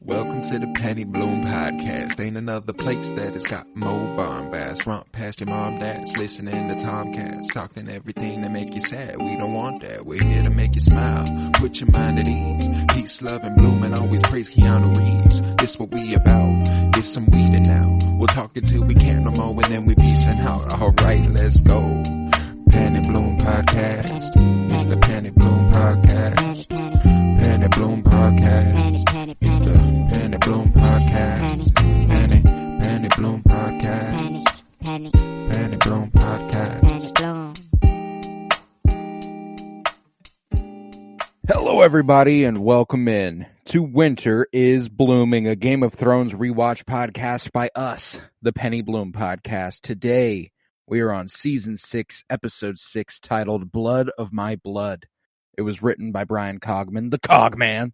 Welcome to the Penny Bloom Podcast. Ain't another place that has got more bombast. Romp past your mom, dad's listening to Tomcats. Talking everything that make you sad. We don't want that. We're here to make you smile. Put your mind at ease. Peace, love, and bloom, and always praise Keanu Reeves. This what we about. This some weeding now. We'll talk until we can't no more, and then we peacing out. Alright, let's go. Penny Bloom Podcast. It's the Penny Bloom Podcast. Penny Bloom Podcast. It's the Penny Bloom Podcast. Penny Bloom Podcast. Penny Bloom Podcast. Hello everybody and welcome in to Winter is Blooming, a Game of Thrones rewatch podcast by us, the Penny Bloom Podcast. Today we are on Season 6, Episode 6, titled Blood of My Blood. It was written by Brian Cogman, the Cogman,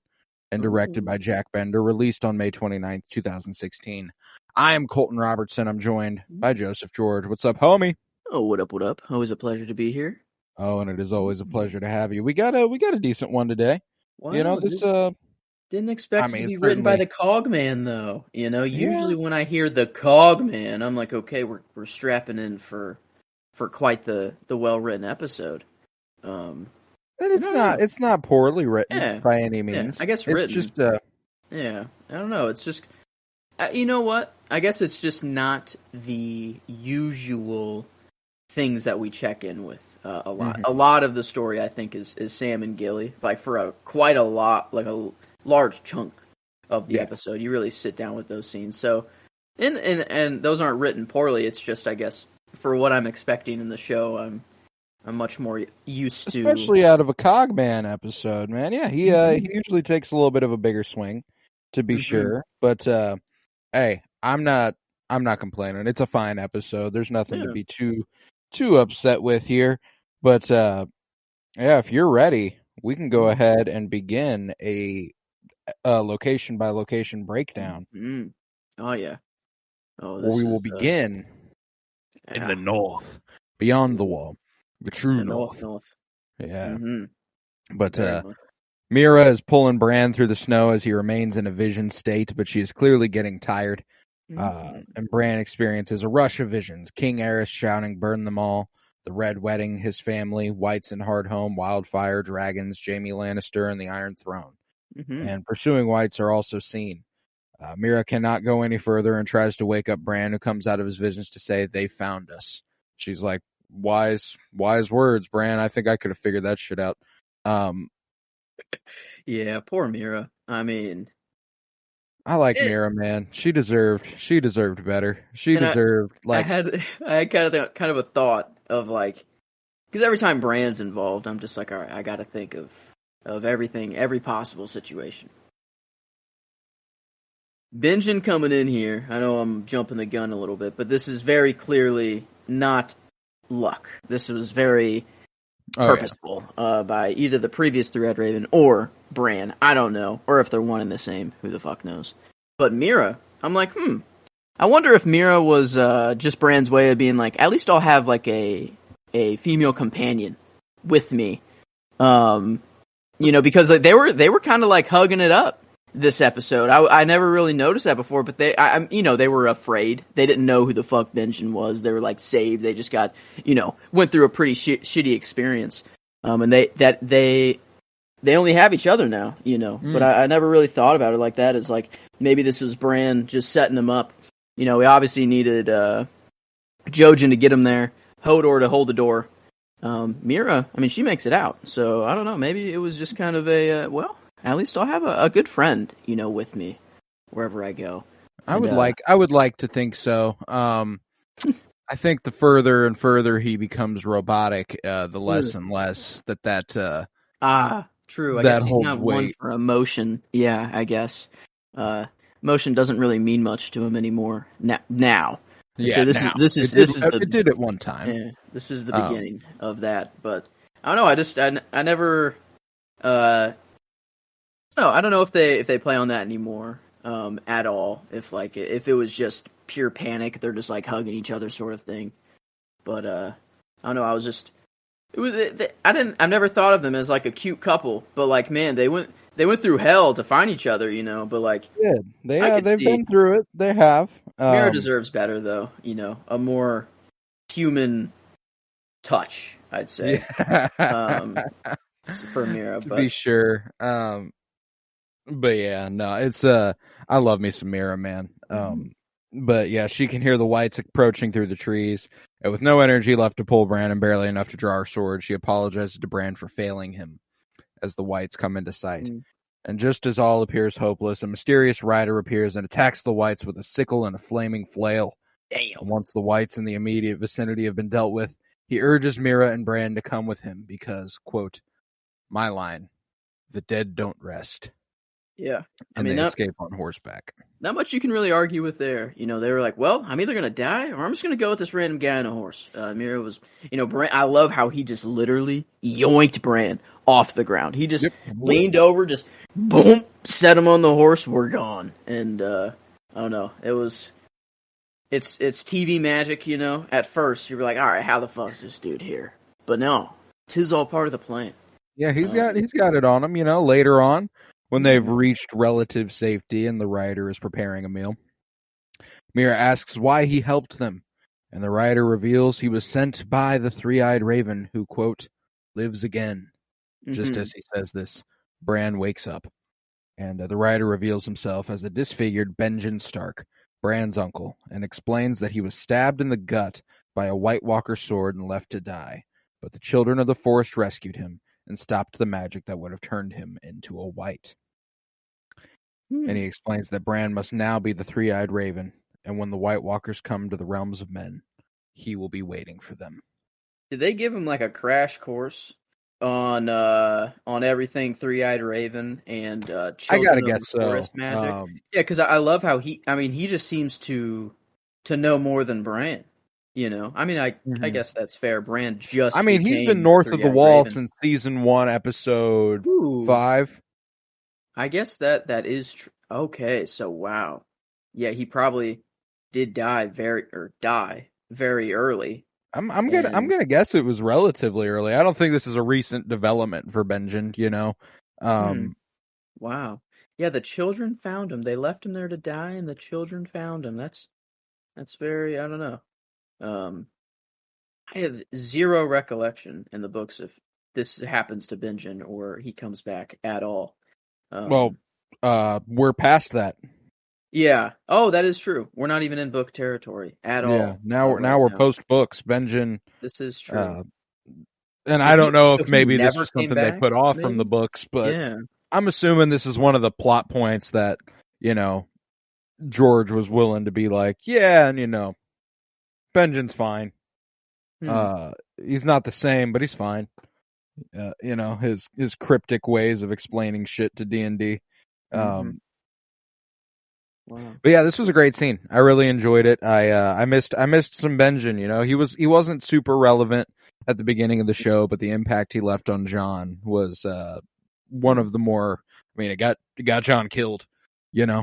and directed by Jack Bender, released on May 29th, 2016. I am Colton Robertson. I'm joined by Joseph George. What's up, homie? Oh, what up, what up? Always a pleasure to be here. Oh, and it is always a pleasure to have you. We got a decent one today. Wow, you know, this didn't expect it to be it's written by certainly the Cogman, though. You know, usually when I hear the Cogman, I'm like, okay, we're strapping in for quite the well-written episode. And it's not poorly written by any means. I guess it's written. Just I don't know. It's just, you know what? I guess it's just not the usual things that we check in with a lot. Mm-hmm. A lot of the story, I think, is Sam and Gilly. Like for quite a lot, like a large chunk of the episode, you really sit down with those scenes. So, and those aren't written poorly. It's just, I guess, for what I'm expecting in the show, I'm much more used to, especially out of a Cogman episode, man. Yeah, he usually takes a little bit of a bigger swing, to be sure. But hey, I'm not complaining. It's a fine episode. There's nothing to be too upset with here. But if you're ready, we can go ahead and begin a location by location breakdown. Mm-hmm. Oh yeah. Oh, where we will begin in the north, beyond the wall. The true north. Yeah. Mm-hmm. But Mira is pulling Bran through the snow as he remains in a vision state, but she is clearly getting tired. And Bran experiences a rush of visions. King Aerys shouting, burn them all. The Red Wedding, his family, Whites in Hardhome, Wildfire, dragons, Jaime Lannister, and the Iron Throne. Mm-hmm. And pursuing Whites are also seen. Mira cannot go any further and tries to wake up Bran, who comes out of his visions to say, they found us. She's like, wise words, Bran. I think I could have figured that shit out. Yeah, poor Mira. I mean, I like Mira, man. She deserved better. I had kind of a thought of like, because every time Bran's involved, I'm just like, all right, I got to think of everything, every possible situation. Benjen coming in here, I know I'm jumping the gun a little bit, but this is very clearly not luck. This was very purposeful by either the previous Red Raven or Bran. I don't know. Or if they're one and the same. Who the fuck knows? But Mira, I'm like, I wonder if Mira was just Bran's way of being like, at least I'll have like a female companion with me. You know, because like, they were kind of like hugging it up this episode. I never really noticed that before, but they were afraid. They didn't know who the fuck Benjen was. They were like saved. They just got, went through a pretty shitty experience. And they only have each other now, but I never really thought about it like that. It's like, maybe this was Bran just setting them up. We obviously needed, Jojen to get him there, Hodor to hold the door. Mira, I mean, she makes it out. So I don't know. Maybe it was just kind of at least I'll have a good friend, with me wherever I go. I would like to think so. I think the further and further he becomes robotic, the less and less that true. I that guess he's not weight. One for emotion. Yeah, I guess. Emotion doesn't really mean much to him anymore now. Yeah, so it did at one time. Yeah, this is the beginning of that. But I don't know. I never. No, I don't know if they play on that anymore at all. If it was just pure panic, they're just like hugging each other sort of thing. But I don't know. I've never thought of them as like a cute couple. But like, man, they went through hell to find each other, but like they've been through it. They have. Mira deserves better, though. A more human touch, I'd say. Yeah. For Mira, to be sure. But yeah, no, it's I love me some Mira, man. But yeah, she can hear the whites approaching through the trees, and with no energy left to pull Bran and barely enough to draw her sword, she apologizes to Bran for failing him as the whites come into sight. And just as all appears hopeless, a mysterious rider appears and attacks the whites with a sickle and a flaming flail. Damn. And once the whites in the immediate vicinity have been dealt with, he urges Mira and Bran to come with him because, quote, my line, the dead don't rest. Yeah. And they escape on horseback. Not much you can really argue with there. They were like, well, I'm either going to die or I'm just going to go with this random guy on a horse. Mira was, Bran, I love how he just literally yoinked Bran off the ground. He just leaned over, just boom, set him on the horse. We're gone. And, I don't know. It's TV magic, At first, you were like, all right, how the fuck is this dude here? But no, it's all part of the plan. Yeah, he's got it on him, later on. When they've reached relative safety and the rider is preparing a meal, Mira asks why he helped them, and the rider reveals he was sent by the three-eyed raven who, quote, lives again. Just as he says this, Bran wakes up, and the rider reveals himself as a disfigured Benjen Stark, Bran's uncle, and explains that he was stabbed in the gut by a White Walker sword and left to die, but the children of the forest rescued him and stopped the magic that would have turned him into a white. And he explains that Bran must now be the three-eyed raven, and when the White Walkers come to the realms of men, he will be waiting for them. Did they give him like a crash course on everything three-eyed raven and children of the forest magic? Yeah, because I love how he just seems to know more than Bran. I guess that's fair. Bran just he's been north of the wall since season 1, episode 5. I guess that is true. Okay, so wow. Yeah, he probably did die very early. I'm gonna guess it was relatively early. I don't think this is a recent development for Benjen, Wow. Yeah, the children found him. They left him there to die and the children found him. That's very, I don't know. I have zero recollection in the books if this happens to Benjen or he comes back at all. We're past that. Yeah. Oh, that is true. We're not even in book territory at all. Yeah. Now we're post books. Benjen. This is true. And I don't know if maybe this was something they put off from the books, but I'm assuming this is one of the plot points that George was willing to be like, yeah, and Benjen's fine. He's not the same, but he's fine. His cryptic ways of explaining shit to D&D. Wow. But yeah, this was a great scene. I really enjoyed it. I missed some Benjen. He wasn't super relevant at the beginning of the show, but the impact he left on Jon was one of the more. It got Jon killed. Yeah,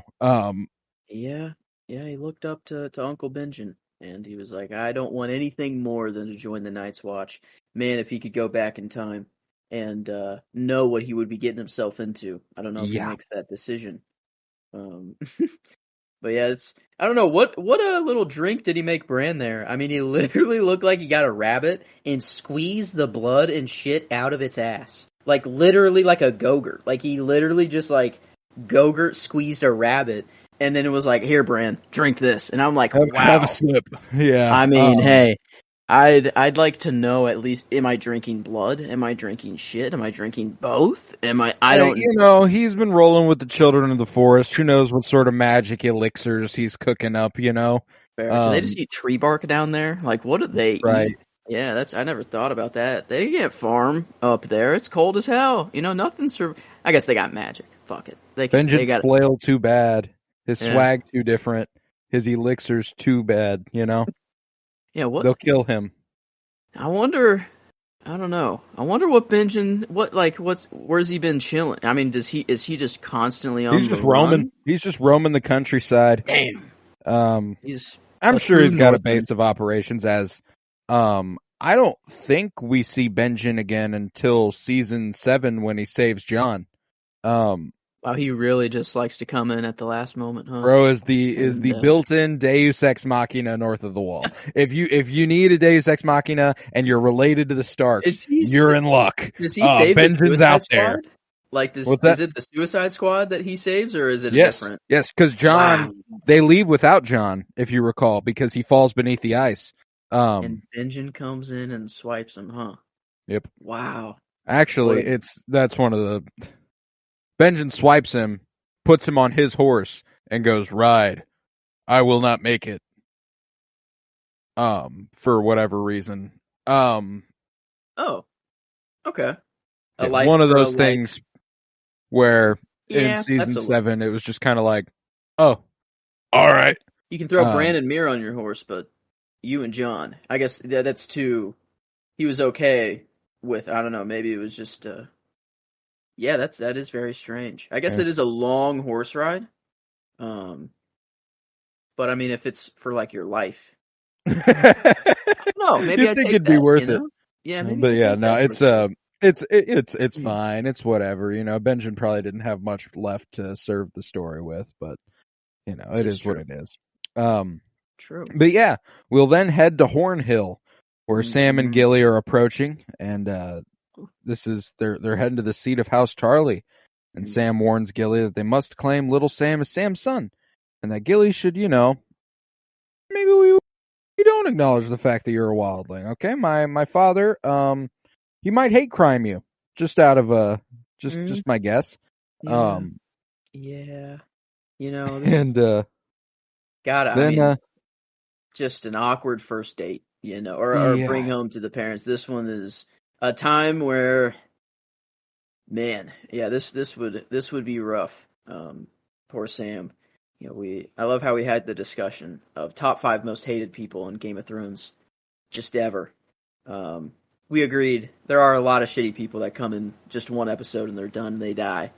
he looked up to Uncle Benjen. And he was like, I don't want anything more than to join the Night's Watch. Man, if he could go back in time and know what he would be getting himself into. I don't know if he makes that decision. But yeah, I don't know. What a little drink did he make Bran there? He literally looked like he got a rabbit and squeezed the blood and shit out of its ass. Like, literally like a Gogurt. Like, he literally just, Gogurt squeezed a rabbit. And then it was like, here, Bran, drink this. And I'm like, wow. Have a sip. Yeah. Hey, I'd like to know at least, am I drinking blood? Am I drinking shit? Am I drinking both? He's been rolling with the children of the forest. Who knows what sort of magic elixirs he's cooking up, Fair. Do they just eat tree bark down there? Like, what do they eat? Yeah, I never thought about that. They can't farm up there. It's cold as hell. Nothing's... I guess they got magic. Fuck it. Benjen's flail too bad. His swag too different. His elixirs too bad, Yeah, what? They'll kill him. I wonder. I don't know. I wonder what Benjen. Where's he been chilling? Is he just constantly on? He's just roaming. He's just roaming the countryside. Damn. I'm sure he's got a base of operations. I don't think we see Benjen again until season 7 when he saves Jon. Wow, he really just likes to come in at the last moment, huh? Bro is the built-in Deus Ex Machina north of the wall. If you need a Deus Ex Machina and you're related to the Starks, you're in luck. Does he save the Benjamin's Suicide out Squad? there. Like, is it the Suicide Squad that he saves, or is it a different? Yes, because John, they leave without John, if you recall, because he falls beneath the ice. And Benjamin comes in and swipes him, huh? Yep. Wow. Actually, that's one of the... Benjamin swipes him, puts him on his horse, and goes, "Ride. I will not make it." For whatever reason. Oh. Okay. One of those things where in season 7 it was just kind of like, oh, all right. You can throw Brandon Muir on your horse, but you and John, I guess that's too. He was okay with. I don't know. Maybe it was just. Yeah, that is very strange. I guess it is a long horse ride. But I mean, if it's for like your life, no, maybe I think it'd be worth it. Yeah, maybe. But yeah, no, it's fine. It's whatever. You know, Benjamin probably didn't have much left to serve the story with, but you know, it is what it is. True. But yeah, we'll then head to Hornhill, where Sam and Gilly are approaching, and they're heading to the seat of House Tarly. And Sam warns Gilly that they must claim little Sam as Sam's son, and that Gilly should, maybe we don't acknowledge the fact that you're a wildling. Okay, my father, he might hate crime you, just out of just my guess. Yeah. And God, I mean, just an awkward first date, or bring home to the parents. This one is a time where, man, yeah, this would be rough. Poor Sam. I love how we had the discussion of top 5 most hated people in Game of Thrones, just ever. We agreed there are a lot of shitty people that come in just one episode and they're done and they die,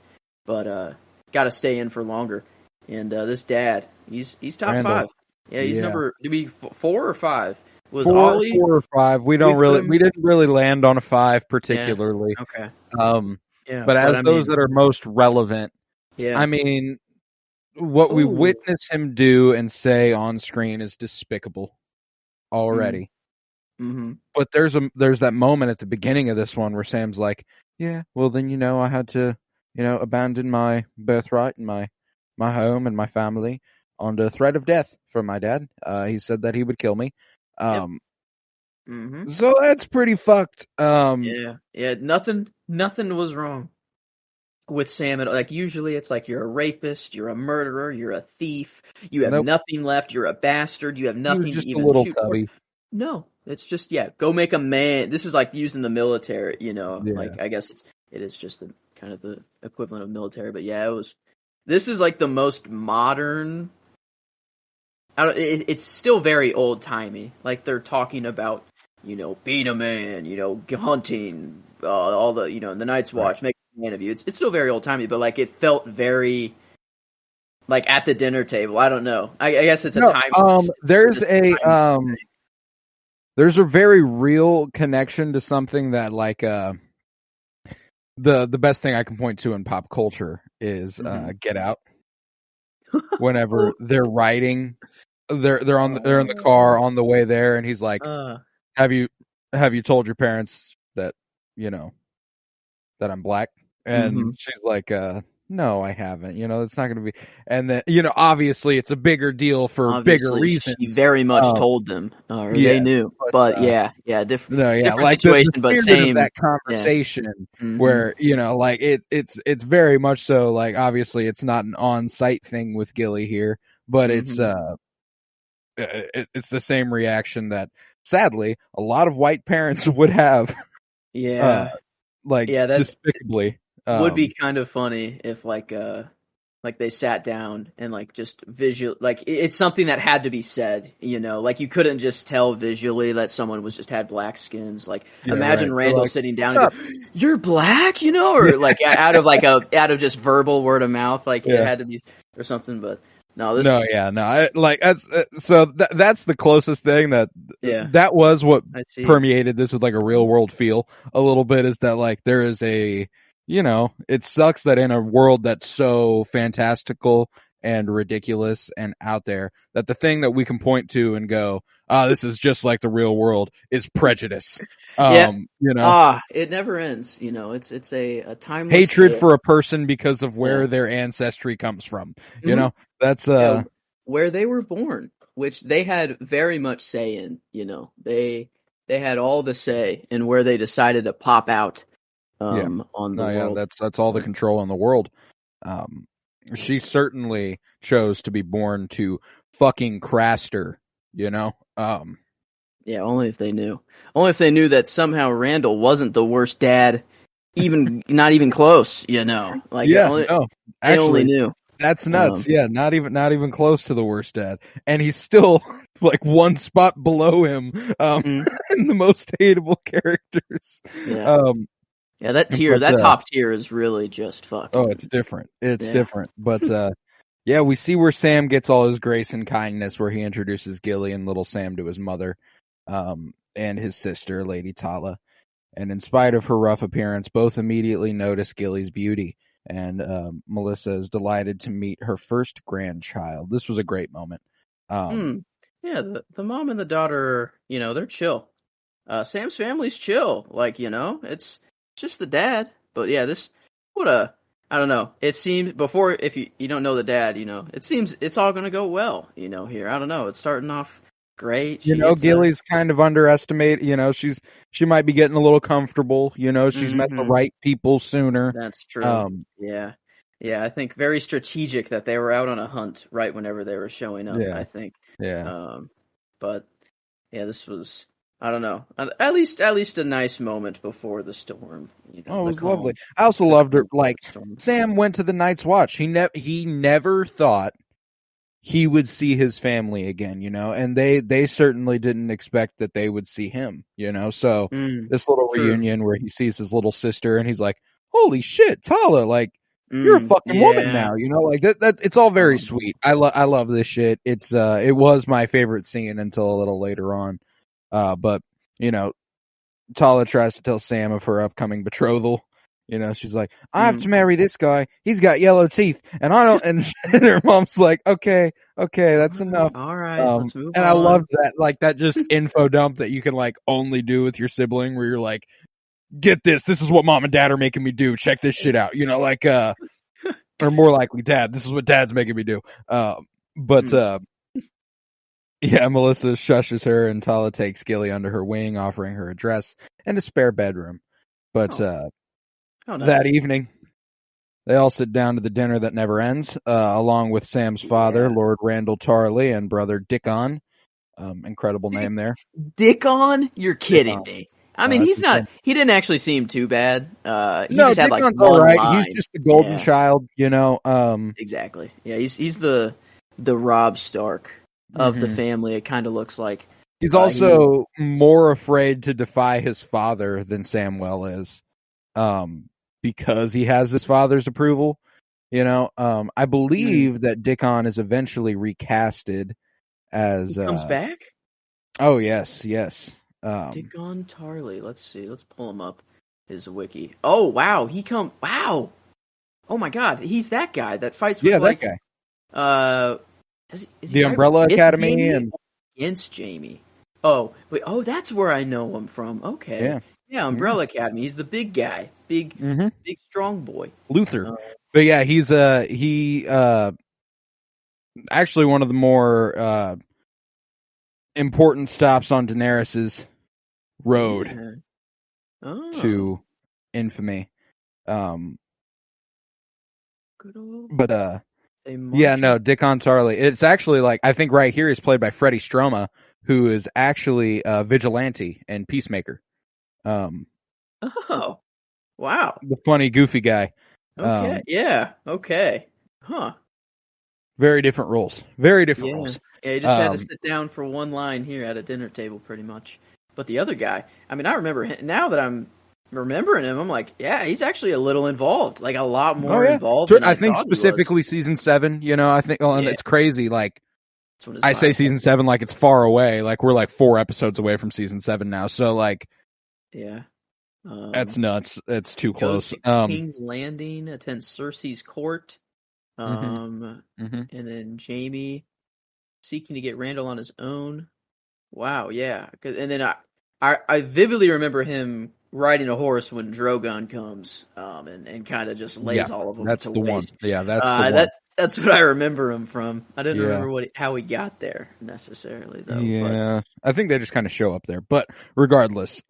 but got to stay in for longer. And this dad, he's top Randall. 5. Yeah, he's number. Did we 4 or 5? Was 4 Ollie 4 or 5? We didn't really land on a 5 particularly. Yeah. Okay. But those that are most relevant, yeah. I mean, what we witness him do and say on screen is despicable already. Mm-hmm. But there's that moment at the beginning of this one where Sam's like, yeah, well then I had to abandon my birthright and my home and my family under threat of death from my dad. He said that he would kill me. So that's pretty fucked. Yeah. Nothing was wrong with Sam. Like usually, it's like you're a rapist, you're a murderer, you're a thief. You have nothing left. You're a bastard. You have nothing just to even a little shoot tubby. for. No, it's just go make a man. This is like using the military. Like I guess it is just the kind of the equivalent of military. But yeah, This is like the most modern. It's still very old timey. Like they're talking about, being a man, hunting, all the, the Night's Watch, making a man of you. It's still very old timey, but like it felt very, like at the dinner table. I don't know. I guess it's a time. There's a very real connection to something that like the best thing I can point to in pop culture is Get Out. Whenever they're riding, they're in the car on the way there, and he's like, "Have you told your parents that that I'm black?" And she's like, "No, I haven't. It's not going to be." And then obviously it's a bigger deal for bigger reasons. She very much told them, or they knew. But different like situation, the but same of that conversation where like it's very much so like obviously it's not an on-site thing with Gilly here, but it's the same reaction that sadly a lot of white parents would have. Despicably. Would be kind of funny if like they sat down and like just visual, like it's something that had to be said, like you couldn't just tell visually that someone had black skins. Like imagine Randall sitting down and go, "You're black," or like out of just verbal word of mouth, like it had to be or something. But no, that's the closest thing that was what permeated this with like a real world feel a little bit, is that like there is a it sucks that in a world that's so fantastical and ridiculous and out there, that the thing that we can point to and go, this is just like the real world, is prejudice. Yeah. It never ends. It's a timeless hatred tale. for a person because of where their ancestry comes from. Mm-hmm. That's where they were born, which they had very much say in. They had all the say in where they decided to pop out. On the world. That's all the control in the world. She certainly chose to be born to fucking Craster, Yeah, only if they knew. Only if they knew that somehow Randall wasn't the worst dad, not even close. They only knew. That's nuts. Not even close to the worst dad, and he's still like one spot below him in the most hateable characters. Yeah, that tier, that top tier is really just fucking. Oh, it's different. It's different. But we see where Sam gets all his grace and kindness, where he introduces Gilly and little Sam to his mother, and his sister, Lady Tala. And in spite of her rough appearance, both immediately notice Gilly's beauty. And Melissa is delighted to meet her first grandchild. This was a great moment. Yeah, the mom and the daughter, they're chill. Sam's family's chill. It's just the dad. But yeah, I don't know. It seems before, if you don't know the dad, it seems it's all going to go well, here. I don't know. It's starting off great. Gilly's kind of underestimated. She might be getting a little comfortable. She's met the right people sooner. That's true. Yeah. I think very strategic that they were out on a hunt right whenever they were showing up. I think. Yeah. But yeah, this was. I don't know. At least a nice moment before the storm. It was lovely. I also loved her. Like Sam went to the Night's Watch. He never thought he would see his family again. And they certainly didn't expect that they would see him. So this little reunion where he sees his little sister and he's like, "Holy shit, Tala! Like you're a fucking woman now." Like that. It's all very sweet. I love this shit. It was my favorite scene until a little later on. But Tala tries to tell Sam of her upcoming betrothal. She's like, "I have to marry this guy. He's got yellow teeth, and I don't." And her mom's like, "Okay, that's enough. All right, let's move on." And I loved that, like that just info dump that you can like only do with your sibling, where you're like, "Get this. This is what mom and dad are making me do. Check this shit out." Or more likely, dad. This is what dad's making me do. Yeah, Melissa shushes her, and Tala takes Gilly under her wing, offering her a dress and a spare bedroom. But nice. That evening, they all sit down to the dinner that never ends, along with Sam's father, Lord Randall Tarley, and brother Dickon. Incredible name there. Dickon? You're kidding me. I mean, he's not. He didn't actually seem too bad. He just had Dickon's one all right. line. He's just the golden child, Exactly. Yeah, he's the Rob Stark of the family. It kind of looks like. He's also more afraid to defy his father than Samwell is, because he has his father's approval. I believe that Dickon is eventually recasted as. He comes back? Oh yes. Dickon Tarley. Let's see. Let's pull him up. His wiki. Oh wow, Wow. Oh my God, he's that guy that fights with that guy. Is the Umbrella Academy Jamie? and Against Jamie. Oh wait. Oh, that's where I know him from. Okay. Yeah, Umbrella Academy. He's the big guy, big strong boy. Luther. But yeah, he's actually one of the more important stops on Daenerys's road to infamy. Dickon Tarley. It's actually like, I think right here he's played by Freddie Stroma, who is actually a vigilante and peacemaker. Oh, wow. The funny, goofy guy. Okay. Okay. Huh. Very different roles. Roles. Yeah, he just had to sit down for one line here at a dinner table, pretty much. But the other guy, I mean, I remember him, now that I'm remembering him, I'm like, yeah, he's actually a little involved, like a lot more involved. I think specifically season 7. I think, and it's crazy. Like, I say season 7 like it's far away. Like we're like 4 episodes away from season 7 now. So like, yeah, That's nuts. That's too close. Goes to King's Landing, attends Cersei's court, and then Jaime seeking to get Randall on his own. Wow, yeah. And then I vividly remember him riding a horse when Drogon comes, and kind of just lays all of them that's to the waste. one. Yeah, that's the one. That's what I remember him from. I didn't remember how he got there necessarily, though. Yeah, I think they just kind of show up there. But regardless,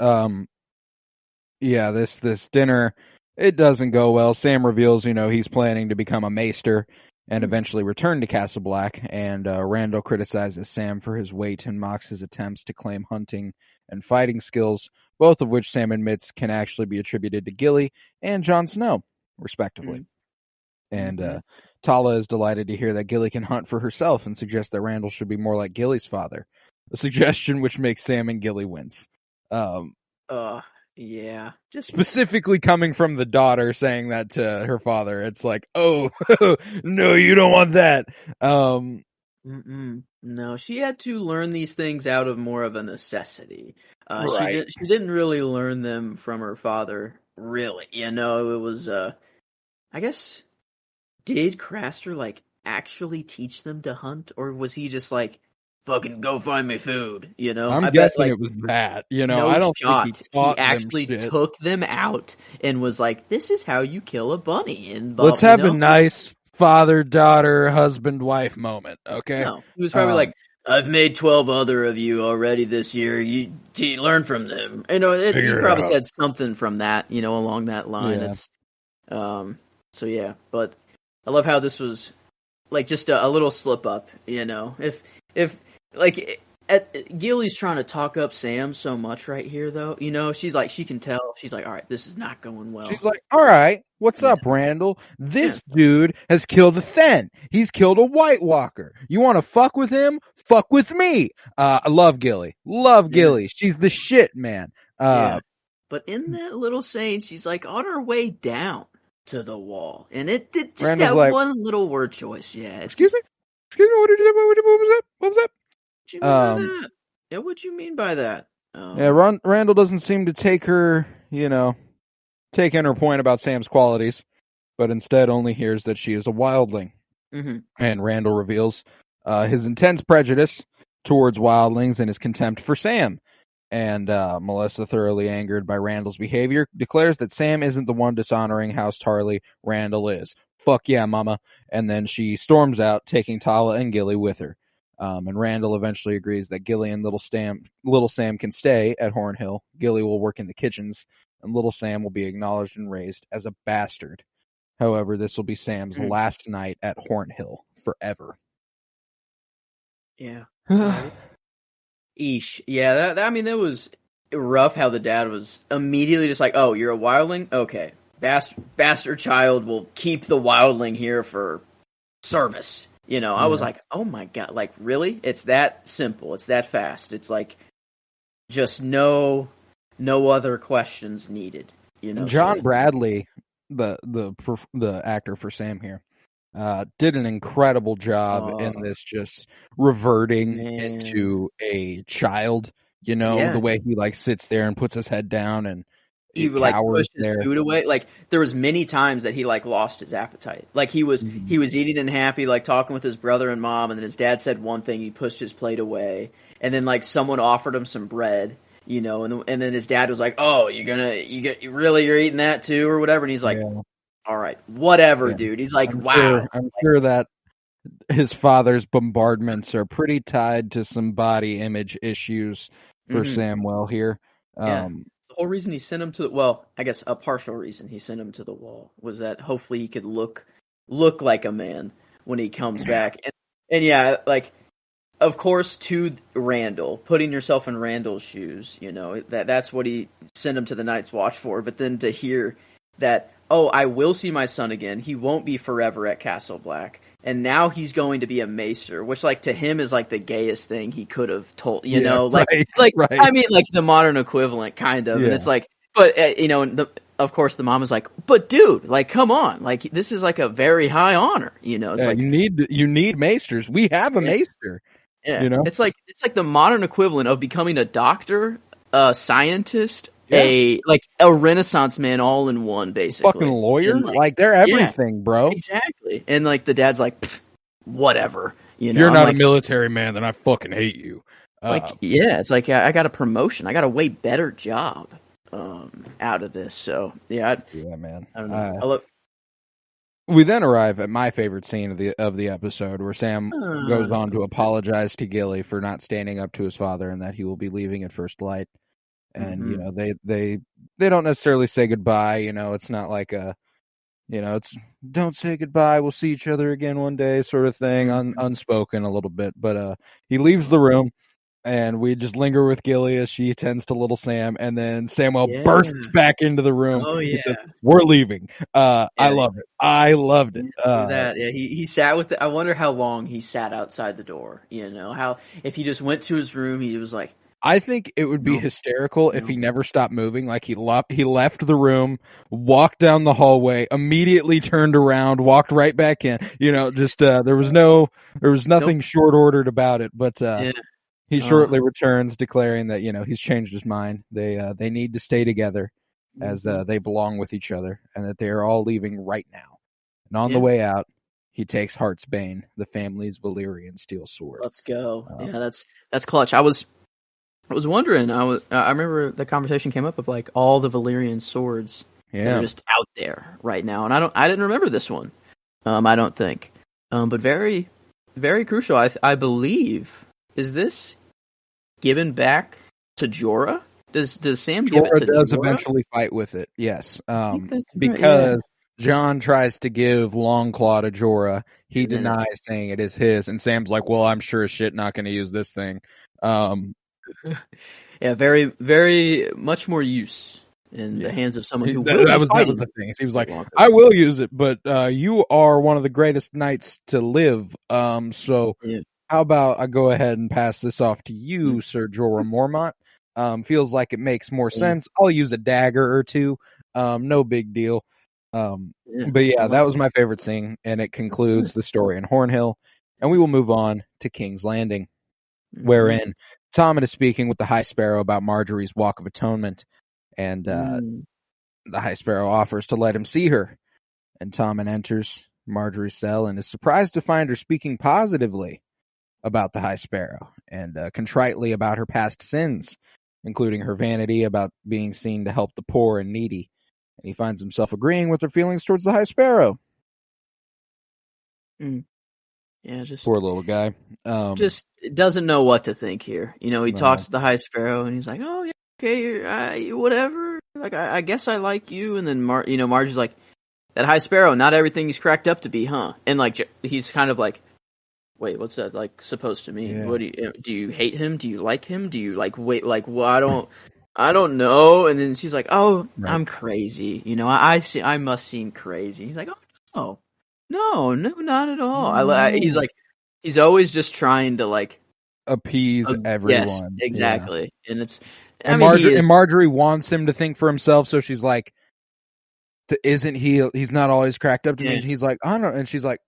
this dinner, it doesn't go well. Sam reveals, he's planning to become a maester and eventually return to Castle Black. And Randall criticizes Sam for his weight and mocks his attempts to claim hunting and fighting skills, both of which Sam admits can actually be attributed to Gilly and Jon Snow, respectively. And Tala is delighted to hear that Gilly can hunt for herself and suggests that Randall should be more like Gilly's father, a suggestion which makes Sam and Gilly wince. Yeah. Just specifically coming from the daughter saying that to her father, it's like, oh, no, you don't want that. No, she had to learn these things out of more of a necessity. Right. She didn't really learn them from her father, really. It was, I guess, did Craster, actually teach them to hunt? Or was he just fucking go find me food, I'm guessing it was that, no I don't shot. think he taught actually them shit. took them out and was like, this is how you kill a bunny. And let's have a nice father-daughter, husband-wife moment, okay? No, he was probably like, I've made 12 other of you already this year. You learn from them. He probably said something from that, along that line. Yeah. It's, so yeah, but I love how this was just a little slip up, if Gilly's trying to talk up Sam so much right here, though, she's like, she can tell. She's like, all right, this is not going well. She's like, all right, what's up, Randall? This dude has killed a Thenn. He's killed a White Walker. You want to fuck with him? Fuck with me. I love Gilly. Gilly. She's the shit, man. But in that little saying, she's like on her way down to the wall. And it did just Randall's that one little word choice. Yeah. Excuse me? What did you say? What was that? What you mean by that? Yeah, what you mean by that? Randall doesn't seem to take her, take in her point about Sam's qualities, but instead only hears that she is a wildling. And Randall reveals his intense prejudice towards wildlings and his contempt for Sam. And Melissa, thoroughly angered by Randall's behavior, declares that Sam isn't the one dishonoring House Tarly, Randall is. Fuck yeah, mama. And then she storms out, taking Tala and Gilly with her. And Randall eventually agrees that Gilly and Little Sam can stay at Hornhill. Gilly will work in the kitchens, and Little Sam will be acknowledged and raised as a bastard. However, this will be Sam's last night at Hornhill forever. Yeah. Eesh. Yeah, that was rough how the dad was immediately just like, oh, you're a wildling? Okay. Bastard child will keep the wildling here for service. I was like, oh my God, really? It's that simple. It's that fast. It's just no other questions needed. John Bradley, the actor for Sam here, did an incredible job in this, just reverting into a child. The way he sits there and puts his head down and he pushed his food away. There was many times that he lost his appetite. He was eating and happy, talking with his brother and mom, and then his dad said one thing, he pushed his plate away, and then someone offered him some bread, and then his dad was like, "Oh, you're eating that too, or whatever," and he's like, "All right, whatever, dude." He's like, "Wow." I'm sure that his father's bombardments are pretty tied to some body image issues for Samwell here. The whole reason he sent him to I guess a partial reason he sent him to the wall was that hopefully he could look like a man when he comes back. And of course, to Randall, putting yourself in Randall's shoes, that's what he sent him to the Night's Watch for. But then to hear that, oh, I will see my son again. He won't be forever at Castle Black. And now he's going to be a maester, which to him is the gayest thing he could have told, right. I mean, the modern equivalent kind of. And it's but of course the mom is like, but dude, come on, this is a very high honor, It's you need maesters. We have a maester. Yeah. It's like the modern equivalent of becoming a doctor, a scientist, a Renaissance man all in one, basically. Fucking lawyer, And, like they're everything, bro. Exactly. And like the dad's like, whatever. If you're not a military man, then I fucking hate you. It's like I got a promotion. I got a way better job out of this. So yeah, man. I don't know. We then arrive at my favorite scene of the episode, where Sam goes on to apologize to Gilly for not standing up to his father, and that he will be leaving at first light. And you know, they don't necessarily say goodbye. You know, it's not like it's don't say goodbye, we'll see each other again one day sort of thing, unspoken a little bit. But he leaves the room, and we just linger with Gilly as she attends to little Sam, and then Samuel bursts back into the room. Oh yeah, he said, "We're leaving." I love it. I loved it. He sat with I wonder how long he sat outside the door. You know, how if he just went to his room, he was like. I think it would be hysterical if he never stopped moving. Like he left the room, walked down the hallway, immediately turned around, walked right back in. You know, just there was nothing short ordered about it. But he shortly returns, declaring that he's changed his mind. They need to stay together, as they belong with each other, and that they are all leaving right now. And on the way out, he takes Heart's Bane, the family's Valyrian steel sword. Let's go. That's clutch. I was wondering. I remember the conversation came up of like all the Valyrian swords that are just out there right now, and I didn't remember this one. I don't think. But very, very crucial. I believe. Is this given back to Jorah? Does Sam give it to Jorah? Does Jorah? Eventually fight with it? Yes. Because Jon tries to give Longclaw to Jorah. He denies, saying it is his, and Sam's like, "Well, I'm sure as shit not going to use this thing." Very, very much more use in the hands of someone who that was the thing. He was like, "I will use it, but you are one of the greatest knights to live. So how about I go ahead and pass this off to you, Sir Jorah Mormont? Feels like it makes more sense. I'll use a dagger or two. No big deal." But that was my favorite scene, and it concludes the story in Hornhill, and we will move on to King's Landing, wherein Tommen is speaking with the High Sparrow about Marjorie's Walk of Atonement, and the High Sparrow offers to let him see her. And Tommen enters Marjorie's cell and is surprised to find her speaking positively about the High Sparrow, and contritely about her past sins, including her vanity about being seen to help the poor and needy. And he finds himself agreeing with her feelings towards the High Sparrow. Yeah, just poor little guy. Just doesn't know what to think here. You know, he talks to the High Sparrow, and he's like, "Oh yeah, okay, whatever. Like, I guess I like you." And then Marge's like, "That High Sparrow, not everything he's cracked up to be, huh?" And like, he's kind of like, "Wait, what's that like supposed to mean? Yeah. What do you hate him? Do you like him? Do you like I don't know." And then she's like, "Oh, I'm crazy. You know, I must seem crazy." He's like, "Oh, no, not at all." He's like, he's always just trying to like appease everyone. Yes, exactly. Yeah. And it's and Marjorie wants him to think for himself, so she's like, "Isn't he? He's not always cracked up to me." And he's like, "I don't." And she's like,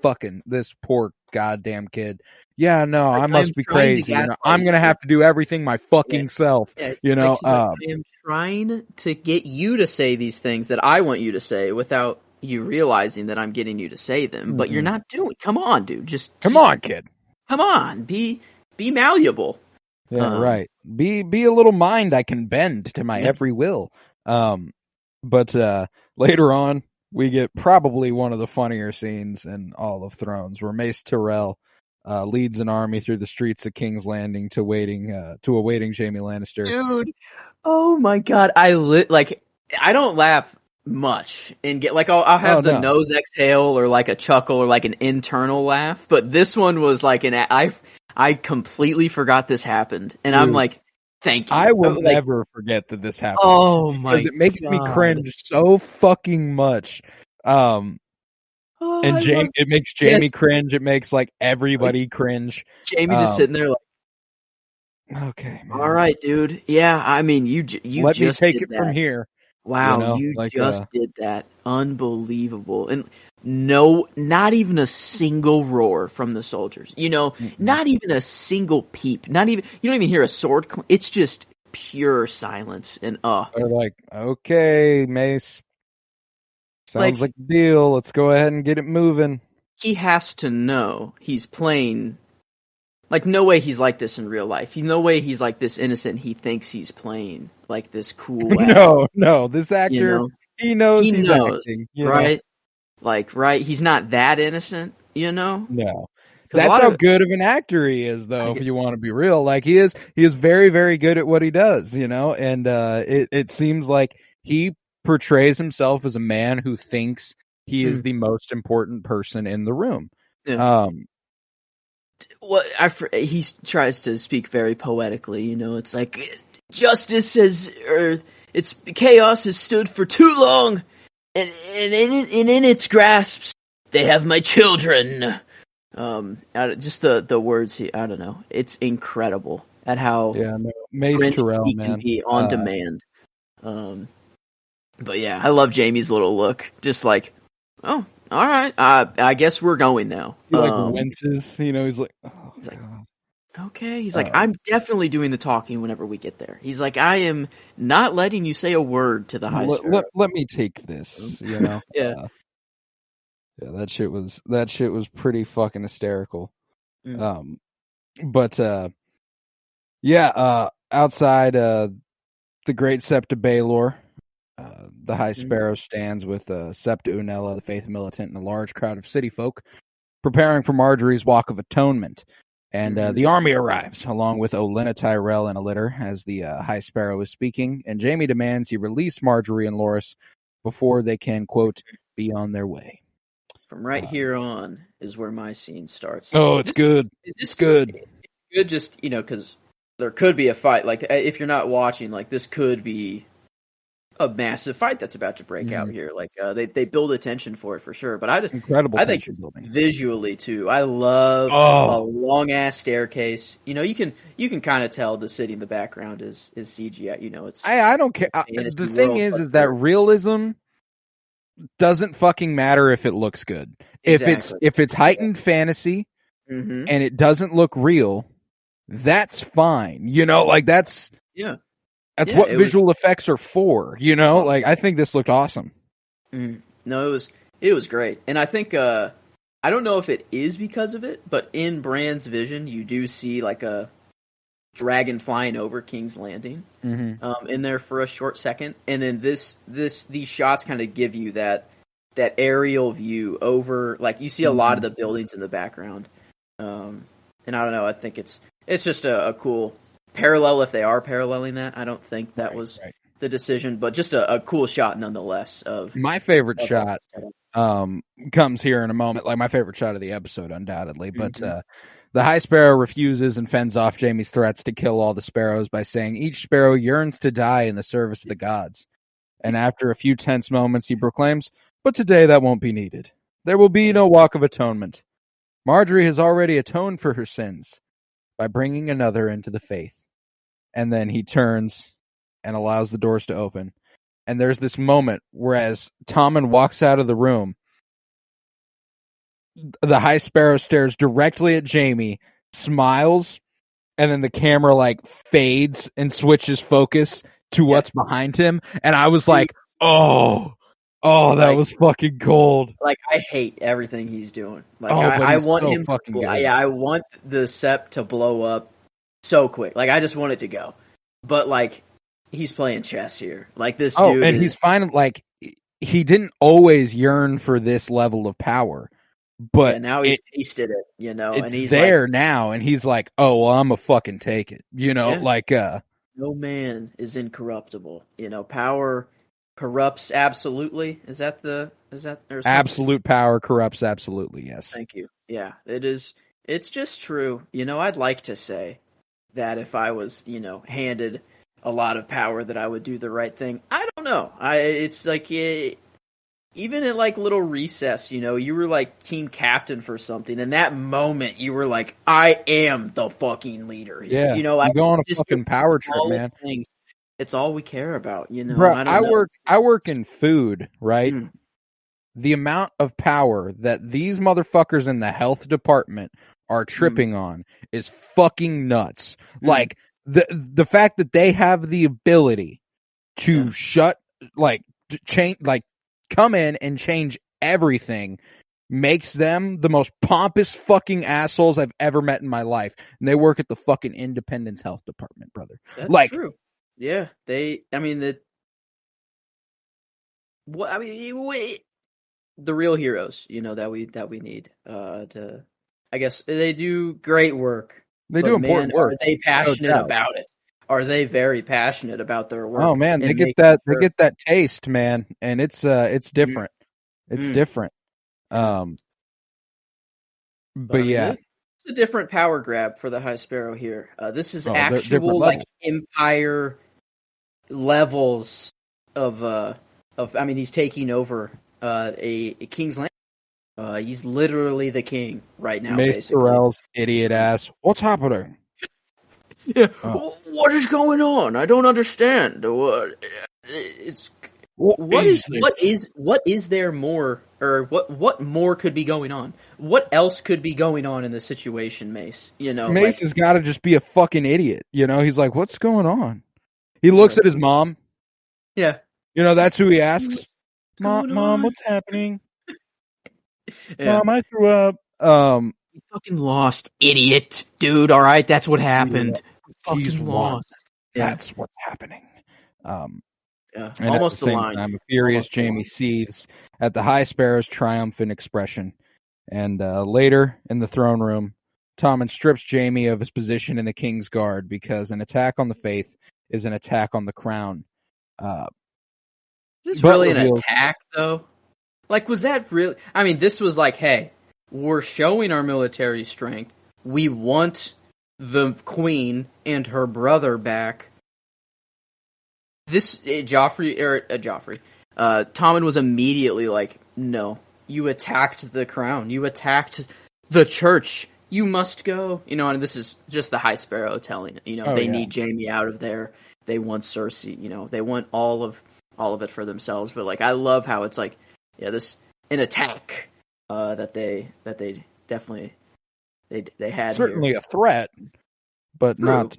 fucking this poor goddamn kid. Yeah, no, I must be crazy. I'm gonna have to do everything my fucking self. Yeah, I am trying to get you to say these things that I want you to say without you realizing that I'm getting you to say them, but you're not doing. Come on, dude. Come on, kid. Come on, be malleable. Yeah, right. Be a little mind I can bend to my every will. But later on, we get probably one of the funnier scenes in all of Thrones, where Mace Tyrell leads an army through the streets of King's Landing to awaiting Jaime Lannister. Dude, oh my god, I don't laugh much and get like I'll have nose exhale or like a chuckle or like an internal laugh, but this one was like I completely forgot this happened, and I'm like, thank you. I will never forget that this happened. Oh my god, it makes me cringe so fucking much. And it makes Jaime cringe. It makes like everybody cringe. Jaime just sitting there like, okay, man. All right, dude. Yeah, I mean, you let just me take it from here. Wow, you just did that. Unbelievable. And no, not even a single roar from the soldiers. You know, not even a single peep. You don't even hear a sword. It's just pure silence and They're like, okay, Mace, sounds like a deal. Let's go ahead and get it moving. He has to know he's playing. Like, no way he's like this in real life. No way he's like this innocent. He thinks he's playing like this cool. No, this actor, he knows he's acting, right? Like, right? He's not that innocent, No. That's how good of an actor he is, though, if you want to be real. Like, he is very, very good at what he does, and it seems like he portrays himself as a man who thinks he is the most important person in the room. Yeah. He tries to speak very poetically, it's like, justice it's chaos has stood for too long, and in its grasps, they have my children. Just the words I don't know. It's incredible at how Mace Terrell, man, can be on demand. But yeah, I love Jamie's little look. Just like, oh, all right, I guess we're going now. He winces, he's like, oh, he's like, okay. He's like, I'm definitely doing the talking whenever we get there. He's like, I am not letting you say a word to the high sparrow. Let me take this, Yeah. Yeah, that shit was pretty fucking hysterical. Outside the great Septa Baelor, the High Sparrow stands with Septa Unella, the Faith Militant, and a large crowd of city folk preparing for Marjorie's Walk of Atonement. And the army arrives, along with Olenna Tyrell in a litter, as the High Sparrow is speaking, and Jamie demands he release Marjorie and Loras before they can, quote, be on their way. From right here on is where my scene starts. Oh, it's good. It's good. It's good just, because there could be a fight. Like, if you're not watching, like, this could be a massive fight that's about to break out here. Like, they build attention for it for sure. But I think building. Visually, too. I love a long-ass staircase. You can kind of tell the city in the background is CGI. It's I don't care. The thing is that realism doesn't fucking matter if it looks good. Exactly. If it's heightened fantasy and it doesn't look real, that's fine. That's what visual effects are for. Like, I think this looked awesome. No, it was great, and I think I don't know if it is because of it, but in Bran's vision, you do see like a dragon flying over King's Landing in there for a short second, and then these shots kind of give you that aerial view over, like, you see a lot of the buildings in the background, and I don't know, I think it's just a cool parallel if they are paralleling that. I don't think that was the decision, but just a cool shot nonetheless. Of my favorite shot comes here in a moment, like my favorite shot of the episode, undoubtedly, but the High Sparrow refuses and fends off Jamie's threats to kill all the sparrows by saying each sparrow yearns to die in the service of the gods. And after a few tense moments, he proclaims, but today that won't be needed. There will be no Walk of Atonement. Marjorie has already atoned for her sins by bringing another into the faith. And then he turns and allows the doors to open. And there's this moment whereas Tommen walks out of the room, the High Sparrow stares directly at Jamie, smiles, and then the camera like fades and switches focus to what's behind him. And I was like, that was fucking cold. Like, I hate everything he's doing. Like, I want him fucking good. I want the Sept to blow up so quick. Like, I just want it to go. But like, he's playing chess here. Like, this dude and he's fine. Like, he didn't always yearn for this level of power. But now he's tasted it, it's and he's there like, now, and he's like, "Oh, well, I'm gonna fucking take it," like. No man is incorruptible. Power corrupts absolutely. Is that absolute power corrupts absolutely? Yes. Thank you. Yeah, it is. It's just true. I'd like to say that if I was, handed a lot of power, that I would do the right thing. I don't know. It's like. Even at like little recess, you were like team captain for something, and that moment you were like, I am the fucking leader. Yeah, I go on a fucking power trip, man. It's all we care about, Bro, I work in food, right? The amount of power that these motherfuckers in the health department are tripping on is fucking nuts. Like, the fact that they have the ability to change, come in and change everything makes them the most pompous fucking assholes I've ever met in my life. And they work at the fucking Independence Health Department, brother. That's true. Yeah, the real heroes, that we need. I guess they do great work. They do important work. Are they passionate about it? Are they very passionate about their work? Oh man, they get that taste, man, and it's different. It's different. But yeah, it's a different power grab for the High Sparrow here. This is actual like Empire levels of. He's taking over a King's Land. He's literally the king right now. Mace Tyrell's idiot ass. What's happening? Yeah, what is going on? I don't understand. What is there more, or what more could be going on? What else could be going on in this situation, Mace? Mace has got to just be a fucking idiot. He's like, what's going on? He looks at his mom. Yeah. That's who he asks. Mom, what's happening? Yeah. Mom, I threw up. You fucking lost, idiot, dude. All right, that's what happened. He's lost. Yeah. That's what's happening. And almost at the same time, a furious Jaime seethes at the High Sparrow's triumphant expression. And later in the throne room, Tommen strips Jaime of his position in the King's Guard because an attack on the faith is an attack on the crown. Is this really an attack, though? Like, was that really... this was like, hey, we're showing our military strength. We want the queen and her brother back. Tommen was immediately like, no, you attacked the crown. You attacked the church. You must go. And this is just the High Sparrow telling it. They need Jaime out of there. They want Cersei. They want all of it for themselves. But like, I love how it's like, this an attack that they definitely they had certainly here. A threat, but True.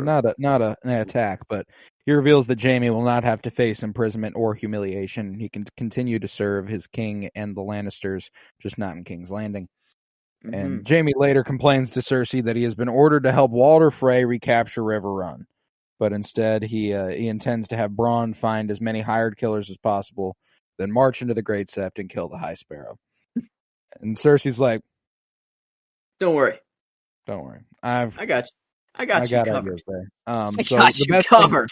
not an attack. But he reveals that Jaime will not have to face imprisonment or humiliation. He can continue to serve his king and the Lannisters, just not in King's Landing. Mm-hmm. And Jaime later complains to Cersei that he has been ordered to help Walder Frey recapture River Run, but instead he intends to have Bronn find as many hired killers as possible, then march into the Great Sept and kill the High Sparrow. And Cersei's like, Don't worry. I got you covered. There. I got you covered.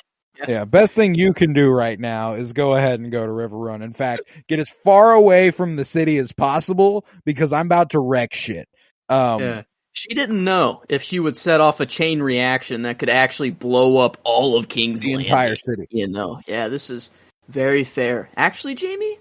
Best thing you can do right now is go ahead and go to River Run. In fact, get as far away from the city as possible because I'm about to wreck shit. She didn't know if she would set off a chain reaction that could actually blow up all of King's Landing. The entire city. This is very fair. Actually, Jaime,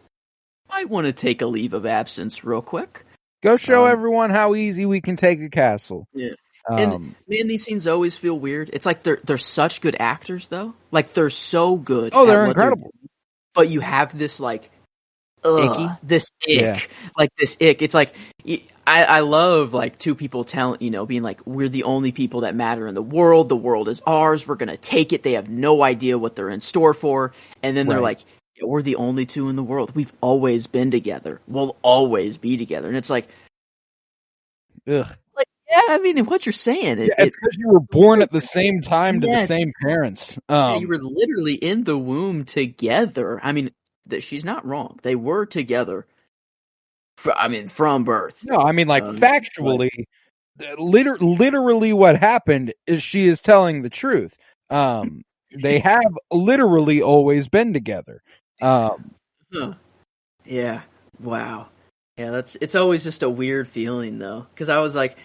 might want to take a leave of absence real quick. Go show everyone how easy we can take a castle. Yeah. And man, these scenes always feel weird. It's like they're such good actors, though. Like they're so good. Oh, they're incredible. But you have this like icky, this ick, like this ick. It's like I love like two people being like, we're the only people that matter in the world. The world is ours. We're gonna take it. They have no idea what they're in store for, and then they're like, we're the only two in the world. We've always been together. We'll always be together. And it's like, ugh. Like, yeah, what you're saying. It's because you were born at the same time to the same parents. You were literally in the womb together. She's not wrong. They were together. From birth. No, factually, literally what happened is she is telling the truth. They have literally always been together. Yeah. Wow. Yeah, it's always just a weird feeling though, because I was like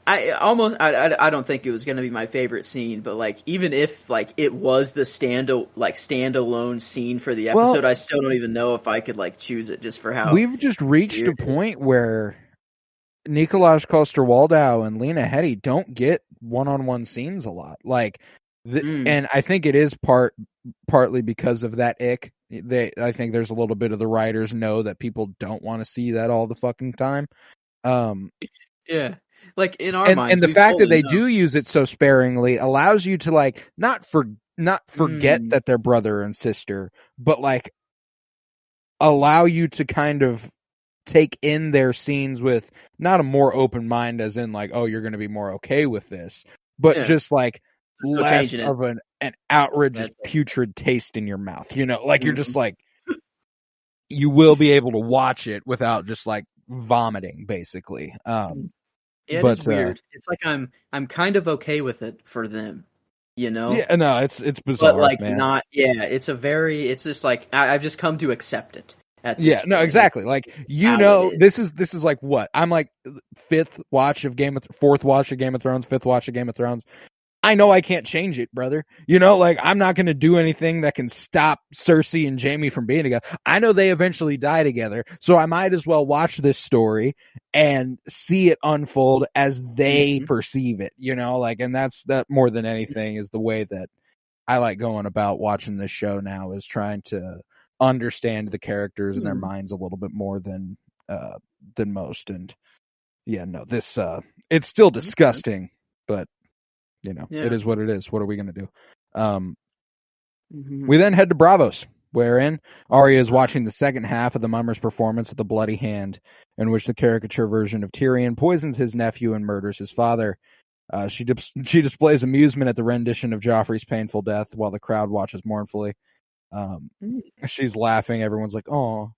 I don't think it was gonna be my favorite scene, but like even if like it was the standalone scene for the episode, I still don't even know if I could like choose it just for how we've just reached a point where Nikolaj Coster-Waldau and Lena Headey don't get one-on-one scenes a lot. Like, and I think it is partly because of that ick. I think there's a little bit of the writers know that people don't want to see that all the fucking time. Yeah. like in our And minds, the we fact that fully they know. do use it so sparingly allows you to like not forget that they're brother and sister, but like allow you to kind of take in their scenes with not a more open mind as in like, oh, you're going to be more okay with this, but just like no less changing it. of an outrageous That's it. putrid taste in your mouth, you know, like you're just like, you will be able to watch it without just like vomiting basically. Yeah, it But is weird. It's like I'm kind of okay with it for them, you know? yeah, no, it's But bizarre, like man. not it's just like I've just come to accept it at this Yeah, no, point. exactly. Like, you How know, it is. this is like what? I'm like fourth watch of Game of Thrones, fifth watch of Game of Thrones. I know I can't change it, brother. You know, like I'm not going to do anything that can stop Cersei and Jaime from being together. I know they eventually die together, so I might as well watch this story and see it unfold as they perceive it, you know, like, and that's that more than anything is the way that I like going about watching this show now, is trying to understand the characters and their minds a little bit more than most. And yeah, no, this it's still disgusting, but you know, it is what it is. What are we going to do? We then head to Bravos, wherein Arya is watching the second half of the Mummer's performance of The Bloody Hand, in which the caricature version of Tyrion poisons his nephew and murders his father. She displays amusement at the rendition of Joffrey's painful death while the crowd watches mournfully. She's laughing. Everyone's like, oh.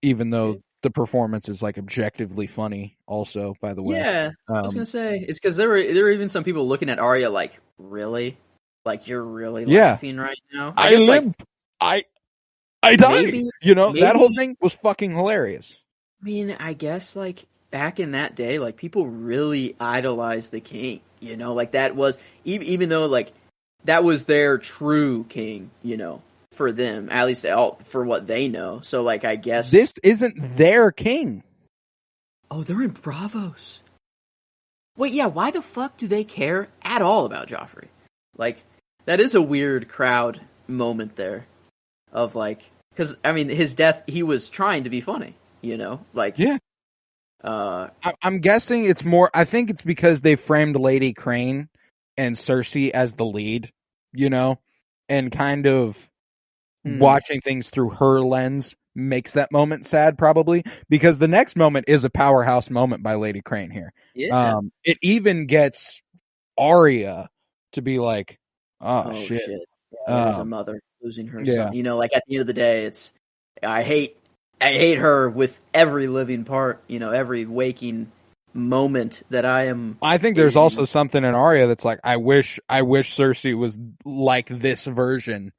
Even though the performance is like objectively funny also, by the way. Yeah, I was gonna say it's because there were even some people looking at Arya like, really, like you're really laughing right now. I guess limp. I died. You know, that whole thing was fucking hilarious. I mean, I guess like back in that day, like people really idolized the king. You know, like that was even though like that was their true king. You know, for them, at least for what they know. So like, I guess this isn't their king. Oh, they're in Bravos. Wait, yeah, why the fuck do they care at all about Joffrey? Like, that is a weird crowd moment there. Of like, because, I mean, his death, he was trying to be funny, you know? Like, yeah. I'm guessing it's more, I think it's because they framed Lady Crane and Cersei as the lead, you know? And kind of watching things through her lens makes that moment sad, probably, because the next moment is a powerhouse moment by Lady Crane here. Yeah. It even gets Arya to be like, oh shit. Yeah, there's a mother losing her son. You know, like at the end of the day, it's I hate her with every living part, you know, every waking moment that I am. I think there's also something in Arya that's like, I wish Cersei was like this version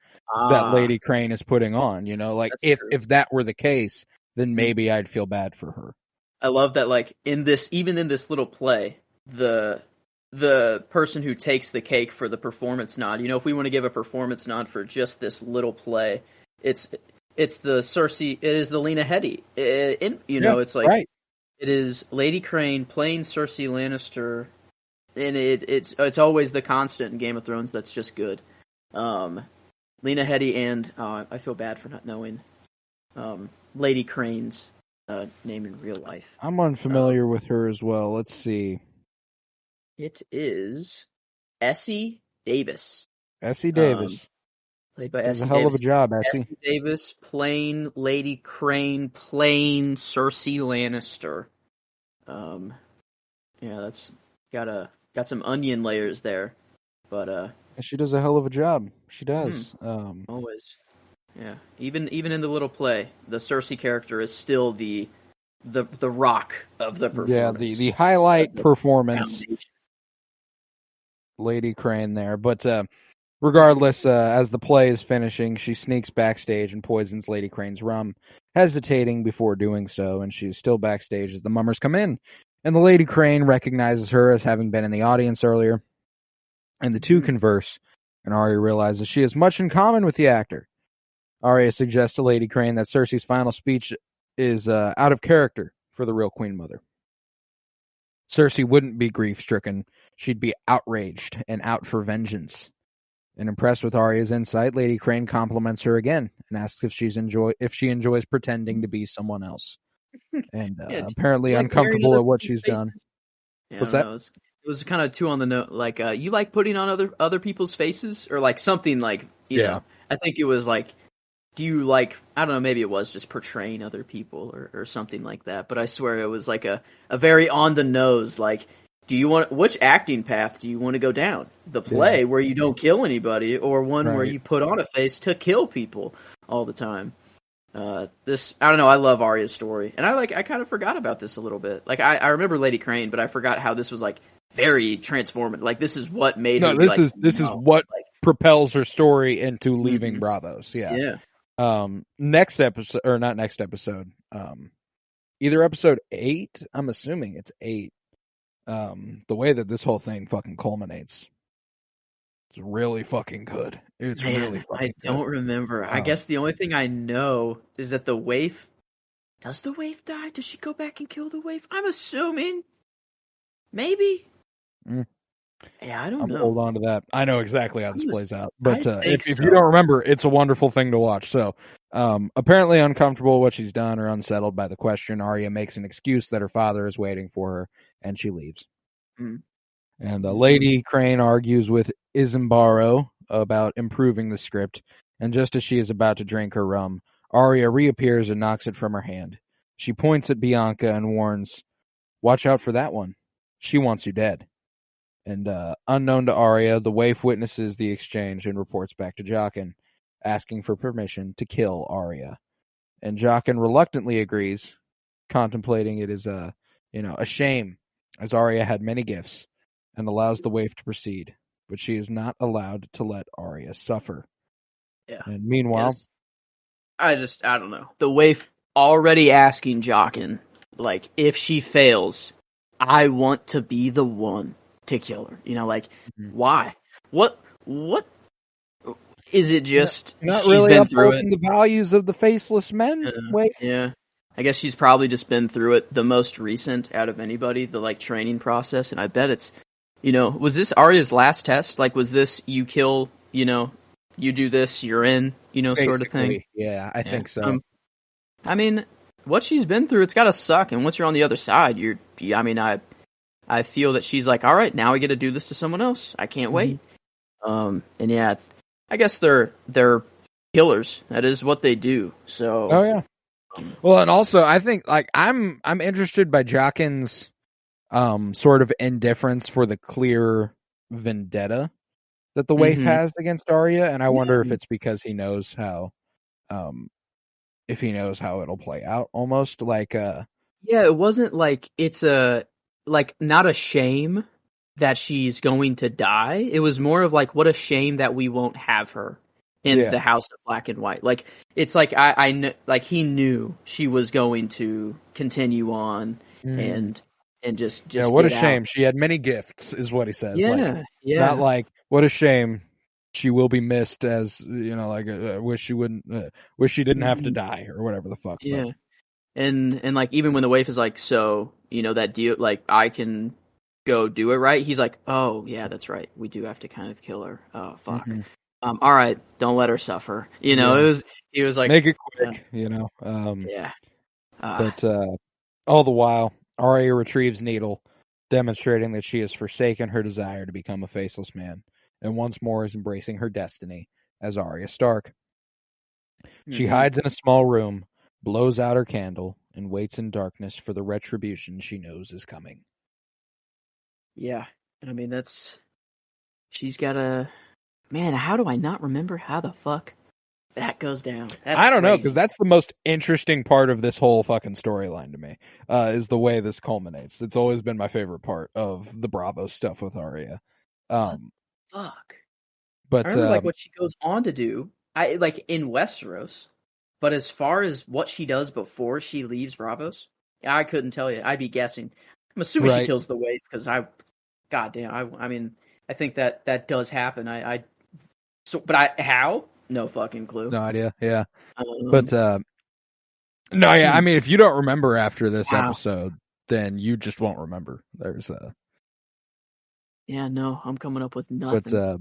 that Lady Crane is putting on, you know, like if that were the case, then maybe I'd feel bad for her. I love that, like even in this little play, the person who takes the cake for the performance nod, you know, if we want to give a performance nod for just this little play, it's the Cersei, it is the Lena Headey, it's like, it is Lady Crane playing Cersei Lannister, and it's always the constant in Game of Thrones that's just good. Lena Headey and I feel bad for not knowing Lady Crane's name in real life. I'm unfamiliar with her as well. Let's see. It is Essie Davis. Essie Davis. Played by Does Essie a hell Davis. of a job, Essie. Essie Davis playing Lady Crane, playing Cersei Lannister. Yeah, that's got some onion layers there, but she does a hell of a job. She does. Always. Yeah, even in the little play, the Cersei character is still the rock of the performance. Yeah, the highlight performance. Lady Crane there, but regardless, as the play is finishing, she sneaks backstage and poisons Lady Crane's rum, hesitating before doing so, and she's still backstage as the mummers come in, and the Lady Crane recognizes her as having been in the audience earlier, and the two converse, and Arya realizes she has much in common with the actor. Arya suggests to Lady Crane that Cersei's final speech is out of character for the real Queen Mother. Cersei wouldn't be grief-stricken. She'd be outraged and out for vengeance. And impressed with Arya's insight, Lady Crane compliments her again and asks if she enjoys pretending to be someone else. And apparently uncomfortable at what she's done. Yeah, What's I don't that? know. It was kind of too on the note. Like, you like putting on other people's faces, or like something like you know. I think it was like, do you like? I don't know. Maybe it was just portraying other people or something like that. But I swear it was like a very on the nose. Like, do you want which acting path do you want to go down? The play where you don't kill anybody, or one where you put on a face to kill people all the time? This, I don't know. I love Arya's story, and I kind of forgot about this a little bit. Like, I remember Lady Crane, but I forgot how this was like very transformative. Like, this is what made her. This is what propels her story into leaving Bravos. Yeah. Next episode, or not next episode. Either episode 8. I'm assuming it's 8. The way that this whole thing fucking culminates. It's really fucking good. It's really fucking good. I don't remember. I guess the only thing I know is that the waif... Does the waif die? Does she go back and kill the waif? I'm assuming. Maybe. Yeah, I don't know. Hold on to that. I know exactly how this plays out. But if you don't remember, it's a wonderful thing to watch. So, apparently uncomfortable with what she's done or unsettled by the question, Arya makes an excuse that her father is waiting for her, and she leaves. And Lady Crane argues with Isambaro about improving the script, and just as she is about to drink her rum, Arya reappears and knocks it from her hand. She points at Bianca and warns, "Watch out for that one. She wants you dead." And unknown to Arya, the waif witnesses the exchange and reports back to Jaqen, asking for permission to kill Arya. And Jaqen reluctantly agrees, contemplating it as a shame, as Arya had many gifts, and allows the waif to proceed, but she is not allowed to let Arya suffer. Yeah. And meanwhile, I don't know. The waif already asking Jaqen, like, if she fails, I want to be the one to kill her. You know, like, why? What is it? Just not she's really been through it. The values of the faceless men. Waif. Yeah, I guess she's probably just been through it the most recent out of anybody. The like training process, and I bet it's, was this Arya's last test? Like, was this you kill? You do this, you're in. Basically, sort of thing. Yeah, I think so. I mean, what she's been through, it's got to suck. And once you're on the other side, I feel that she's like, all right, now I get to do this to someone else. I can't wait. And yeah, I guess they're killers. That is what they do. So. Oh yeah. Well, and also I think like I'm interested by Jaqen's sort of indifference for the clear vendetta that the waif has against Arya, and I wonder if it's because he knows how it'll play out, almost like yeah, it wasn't like it's not a shame that she's going to die. It was more of like, what a shame that we won't have her in the House of Black and White. Like, it's like I kn- like he knew she was going to continue on and just what a shame. She had many gifts, is what he says. Not like, what a shame she will be missed, as wish she didn't have to die, or whatever the fuck. Yeah. But. And like, even when the waif is like, so that deal, like, I can go do it, right? He's like, oh yeah, that's right, we do have to kind of kill her. Oh fuck. All right, don't let her suffer. He was like, make it quick. But all the while, Arya retrieves Needle, demonstrating that she has forsaken her desire to become a faceless man, and once more is embracing her destiny as Arya Stark. She hides in a small room, blows out her candle, and waits in darkness for the retribution she knows is coming. Yeah, I mean, she's got a... Man, how do I not remember how the fuck that goes down? I don't know, because that's the most interesting part of this whole fucking storyline to me, is the way this culminates. It's always been my favorite part of the Bravo stuff with Arya. Fuck. But I remember what she goes on to do, in Westeros, but as far as what she does before she leaves Bravos, I couldn't tell you. I'd be guessing. I'm assuming she kills the waif, because goddamn, I mean, I think that does happen. How? No fucking clue. No idea. Yeah. But no, yeah. I mean, if you don't remember after this episode, then you just won't remember. Yeah, no, I'm coming up with nothing. But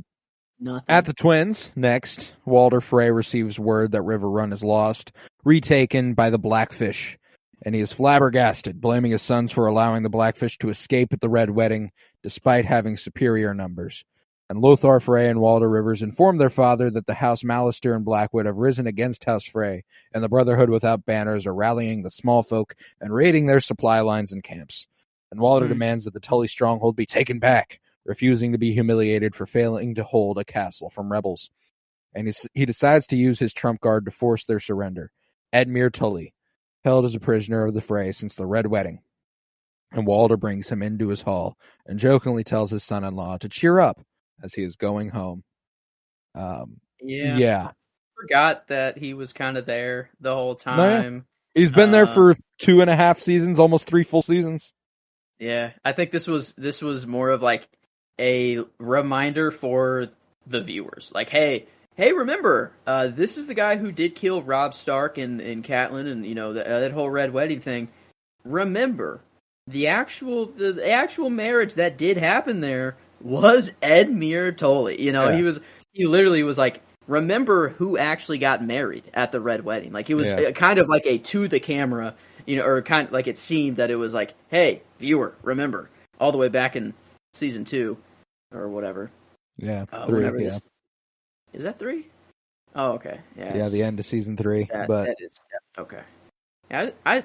nothing. At the Twins, next, Walder Frey receives word that River Run is lost, retaken by the Blackfish, and he is flabbergasted, blaming his sons for allowing the Blackfish to escape at the Red Wedding, despite having superior numbers. And Lothar Frey and Walder Rivers inform their father that the House Mallister and Blackwood have risen against House Frey, and the Brotherhood Without Banners are rallying the small folk and raiding their supply lines and camps. And Walder demands that the Tully stronghold be taken back, refusing to be humiliated for failing to hold a castle from rebels. And he decides to use his trump card to force their surrender. Edmure Tully, held as a prisoner of the Frey since the Red Wedding. And Walder brings him into his hall and jokingly tells his son-in-law to cheer up as he is going home. Yeah. Forgot that he was kind of there the whole time. No, yeah. He's been there for 2.5 seasons, almost 3 full seasons. Yeah, I think this was more of like a reminder for the viewers. Like, hey, remember, this is the guy who did kill Robb Stark and Catelyn and, you know, that whole Red Wedding thing. Remember, the actual marriage that did happen there was Edmure Tully. You know, he literally was like, remember who actually got married at the Red Wedding. Like, it was kind of like a to the camera, you know, or kind of like it seemed that it was like, hey, viewer, remember, all the way back in season 2 or whatever. Yeah, 3. Yeah. Is that 3? Oh, okay. Yeah, the end of season 3. That is okay. I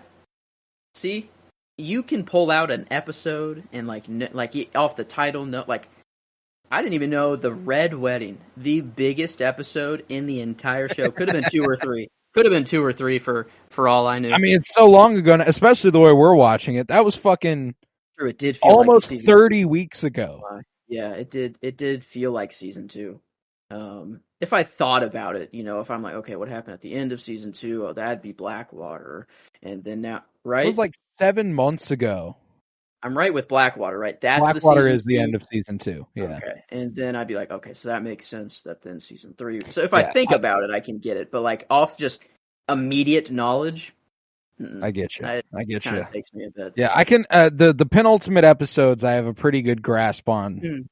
see. You can pull out an episode and like off the title note, like I didn't even know the Red Wedding, the biggest episode in the entire show, could have been 2 or 3. Could have been 2 or 3 for all I knew. I mean, it's so long ago, especially the way we're watching it. That was fucking. True, it did feel almost like 30 weeks ago. Yeah, it did. It did feel like season 2. If I thought about it, you know, if I'm like, okay, what happened at the end of season 2? Oh, that'd be Blackwater, and then now, right? It was like 7 months ago. I'm right with Blackwater, right? That's Blackwater is the end of season 2. Yeah. Okay, and then I'd be like, okay, so that makes sense. That then season 3. So if I think about it, I can get it. But like off just immediate knowledge, I get you. I get you. Takes me a bit. Yeah, I can. The penultimate episodes, I have a pretty good grasp on.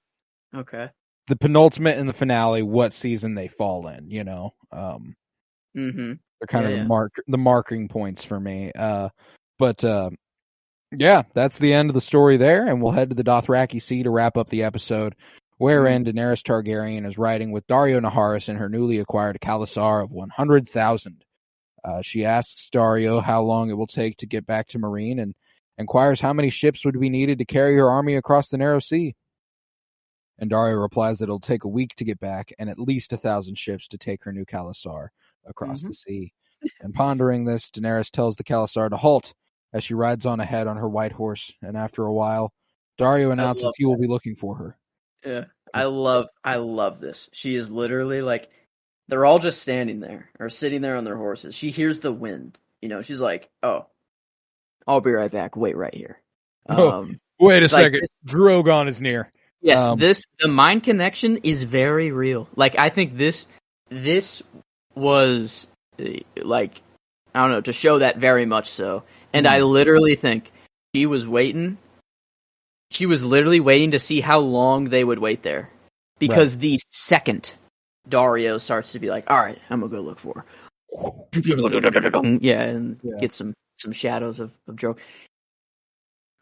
Okay. The penultimate and the finale, what season they fall in, you know. They're kind of the marking points for me. But that's the end of the story there, and we'll head to the Dothraki Sea to wrap up the episode, wherein Daenerys Targaryen is riding with Daario Naharis in her newly acquired Khalasar of 100,000. She asks Daario how long it will take to get back to Meereen, and inquires how many ships would be needed to carry her army across the narrow sea. And Daario replies that it'll take a week to get back, and at least 1,000 ships to take her new Khalasar across the sea. And pondering this, Daenerys tells the Khalasar to halt as she rides on ahead on her white horse, and after a while, Daario announces he will be looking for her. Yeah, I love this. She is literally like, they're all just standing there, or sitting there on their horses. She hears the wind. You know, she's like, oh, I'll be right back. Wait right here. Wait a second. Drogon is near. Yes, the mind connection is very real. Like, I think this was, like, I don't know, to show that very much so. And I literally think she was waiting. She was literally waiting to see how long they would wait there. Because the second Daario starts to be like, all right, I'm going to go look for her. Get some shadows of Drogon.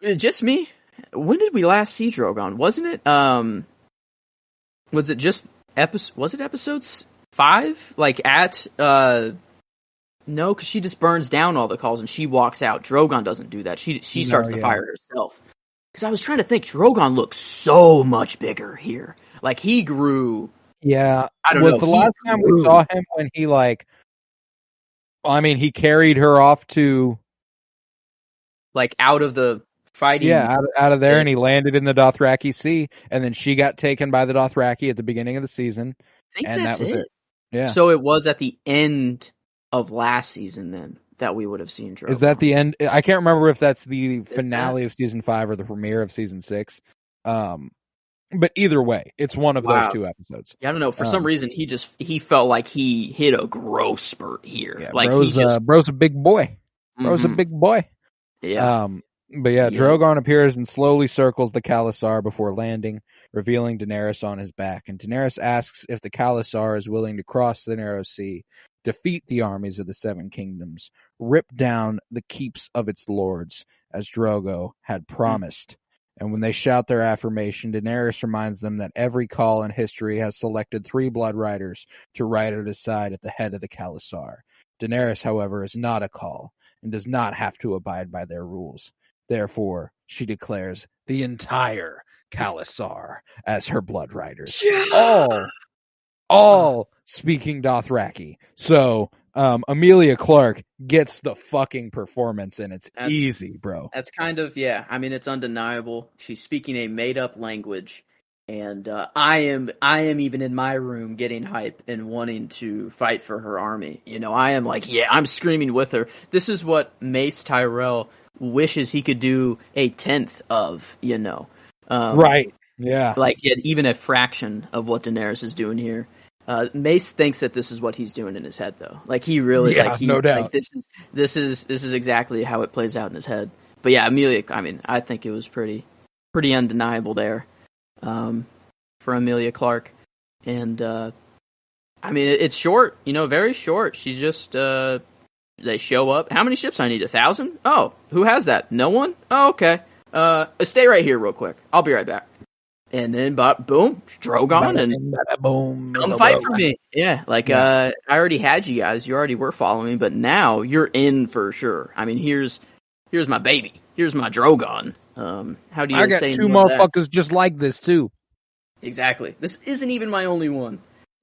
Is it just me? When did we last see Drogon? Wasn't it? Was it just episodes 5? Like at no, because she just burns down all the calls and she walks out. Drogon doesn't do that. She starts the fire herself. Because I was trying to think, Drogon looks so much bigger here. Like he grew. Yeah, I don't know. Was the last time we saw him when he he carried her off to out of the fighting. Yeah, out of there, and he landed in the Dothraki Sea, and then she got taken by the Dothraki at the beginning of the season, and that was it. Yeah. So it was at the end of last season then that we would have seen Drogon. Is that the end? I can't remember if that's the finale of season 5 or the premiere of season 6. But either way, it's one of those 2 episodes. Yeah, I don't know. For some reason, he felt like he hit a growth spurt here. Yeah, like bro's a big boy. Bro's a big boy. Yeah. But Drogon appears and slowly circles the Khalasar before landing, revealing Daenerys on his back. And Daenerys asks if the Khalasar is willing to cross the narrow sea, defeat the armies of the Seven Kingdoms, rip down the keeps of its lords, as Drogo had promised. And when they shout their affirmation, Daenerys reminds them that every call in history has selected 3 blood riders to ride at his side at the head of the Khalasar. Daenerys, however, is not a call and does not have to abide by their rules. Therefore, she declares the entire Khalasar as her blood riders. All speaking Dothraki. So Emilia Clarke gets the fucking performance, and it's easy, bro. That's kind of, yeah. I mean, it's undeniable. She's speaking a made-up language, and I am even in my room getting hype and wanting to fight for her army. You know, I am like, yeah, I'm screaming with her. This is what Mace Tyrell wishes he could do a 10th of. You know, right? Yeah, like even a fraction of what Daenerys is doing here. Mace thinks that this is what he's doing in his head, though. Like he really, no doubt. Like, this is exactly how it plays out in his head. But yeah, Emilia. I mean, I think it was pretty undeniable there, for Emilia Clarke, and I mean, it's short, you know, very short. She's just they show up. How many ships I need? 1,000? Oh, who has that? No one? Oh, okay. Stay right here, real quick. I'll be right back. And then, boom, Drogon, and boom, come fight for me. Yeah, like, I already had you guys. You already were following me, but now you're in for sure. I mean, here's my baby. Here's my Drogon. How do you I got say 2 motherfuckers just like this, too. Exactly. This isn't even my only one.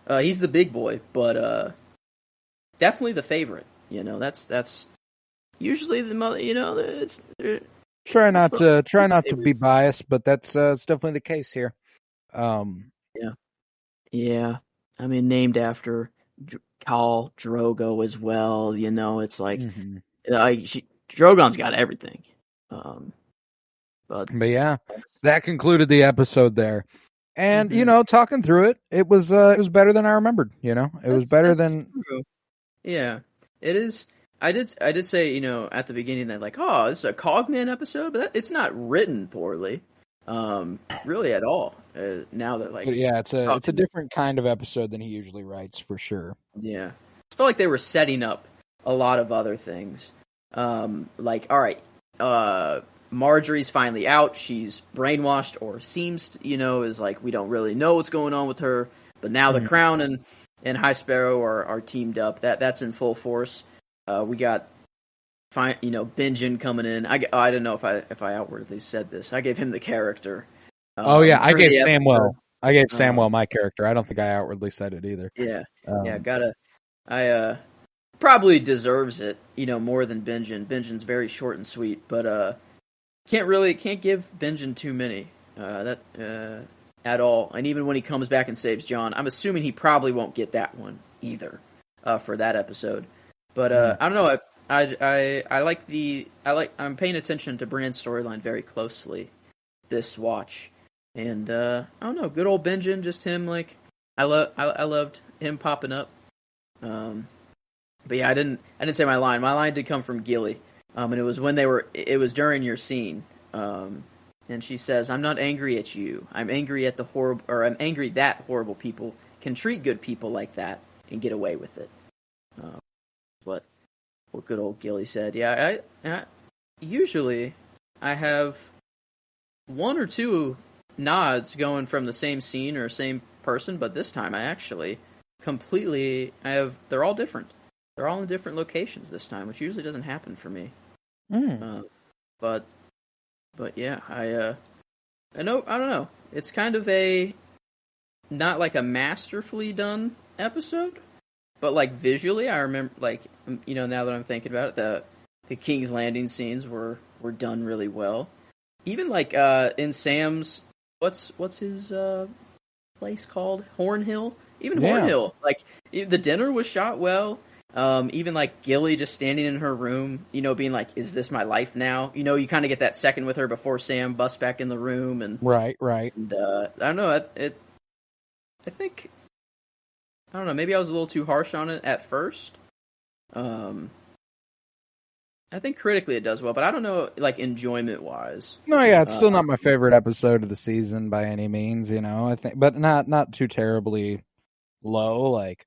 He's the big boy, but definitely the favorite. You know, that's usually the mother. You know, it's try not to be biased, but that's it's definitely the case here. Yeah. I mean, named after Khal Drogo as well. You know, it's like Drogon's got everything. But yeah, that concluded the episode there. And you know, talking through it, it was better than I remembered. You know, it was better than. True. Yeah, it is. I did say, you know, at the beginning that like, oh, this is a Cogman episode, but it's not written poorly, really at all. Now that like, but yeah, it's a different kind of episode than he usually writes for sure. Yeah, I felt like they were setting up a lot of other things. Like, all right, Marjorie's finally out. She's brainwashed, or seems to, you know, is like, we don't really know what's going on with her. But now the Crown and High Sparrow are teamed up. That's in full force. We got, Benjen coming in. I don't know if I outwardly said this. I gave him the character. I gave Samwell. I gave Samwell my character. I don't think I outwardly said it either. Yeah, I probably deserves it, you know, more than Benjen. Benjen's very short and sweet, but can't give Benjen too many at all. And even when he comes back and saves Jon, I'm assuming he probably won't get that one either for that episode. But I don't know. I'm paying attention to Bran's storyline very closely this watch, and I don't know. Good old Benjen, just him. Like I loved him popping up. But yeah, I didn't say my line. My line did come from Gilly, and it was it was during your scene. And she says, "I'm not angry at you. I'm angry at I'm angry that horrible people can treat good people like that and get away with it." What good old Gilly said. Yeah, I usually I have 1 or 2 nods going from the same scene or same person, but this time I actually they're all different. They're all in different locations this time, which usually doesn't happen for me. But yeah, I don't know. It's kind of not like a masterfully done episode, but like visually, I remember, like, you know, now that I'm thinking about it, the King's Landing scenes were done really well. Even like in Sam's what's his place called? Hornhill. Even Hornhill, like the dinner was shot well. Even like Gilly just standing in her room, you know, being like, "Is this my life now?" You know, you kind of get that second with her before Sam busts back in the room, and right. And I don't know. I think, I don't know. Maybe I was a little too harsh on it at first. I think critically it does well, but I don't know, like, enjoyment wise. No, yeah, it's still not my favorite episode of the season by any means, you know. I think, but not too terribly low. Like,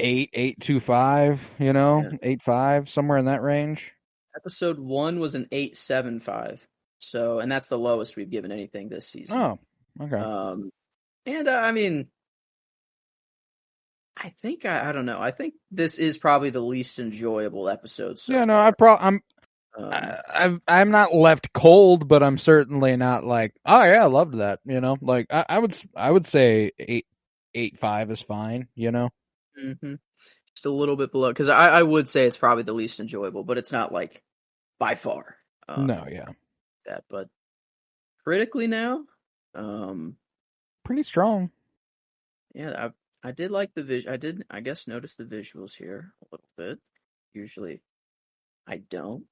8.25, you know, 8.5, somewhere in that range. Episode 1 was an 8.75. So, and that's the lowest we've given anything this season. Oh, okay. And I mean, I think I don't know. I think this is probably the least enjoyable episode. So far. I'm not left cold, but I'm certainly not like, oh yeah, I loved that. You know, like I would say 8.5 is fine. You know, just a little bit below, because I would say it's probably the least enjoyable, but it's not like by far. No, yeah, that, but critically now, pretty strong. Yeah, I did like the I did, I guess, notice the visuals here a little bit. Usually, I don't.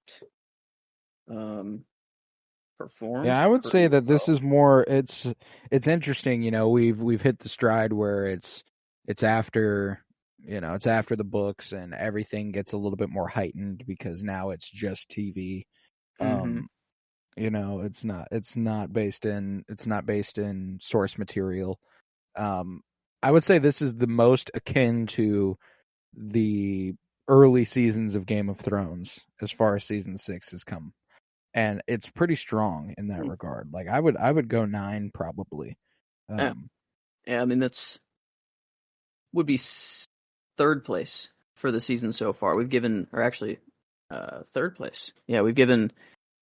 Performed. Yeah, I would say that well. this is more. It's interesting. You know, we've hit the stride where it's after, you know, it's after the books and everything gets a little bit more heightened because now it's just TV. You know, it's not based in source material. I would say this is the most akin to the early seasons of Game of Thrones as far as season 6 has come. And it's pretty strong in that regard. Like I would go 9 probably. Yeah, I mean would be third place for the season so far. We've given, or actually, third place. Yeah, we've given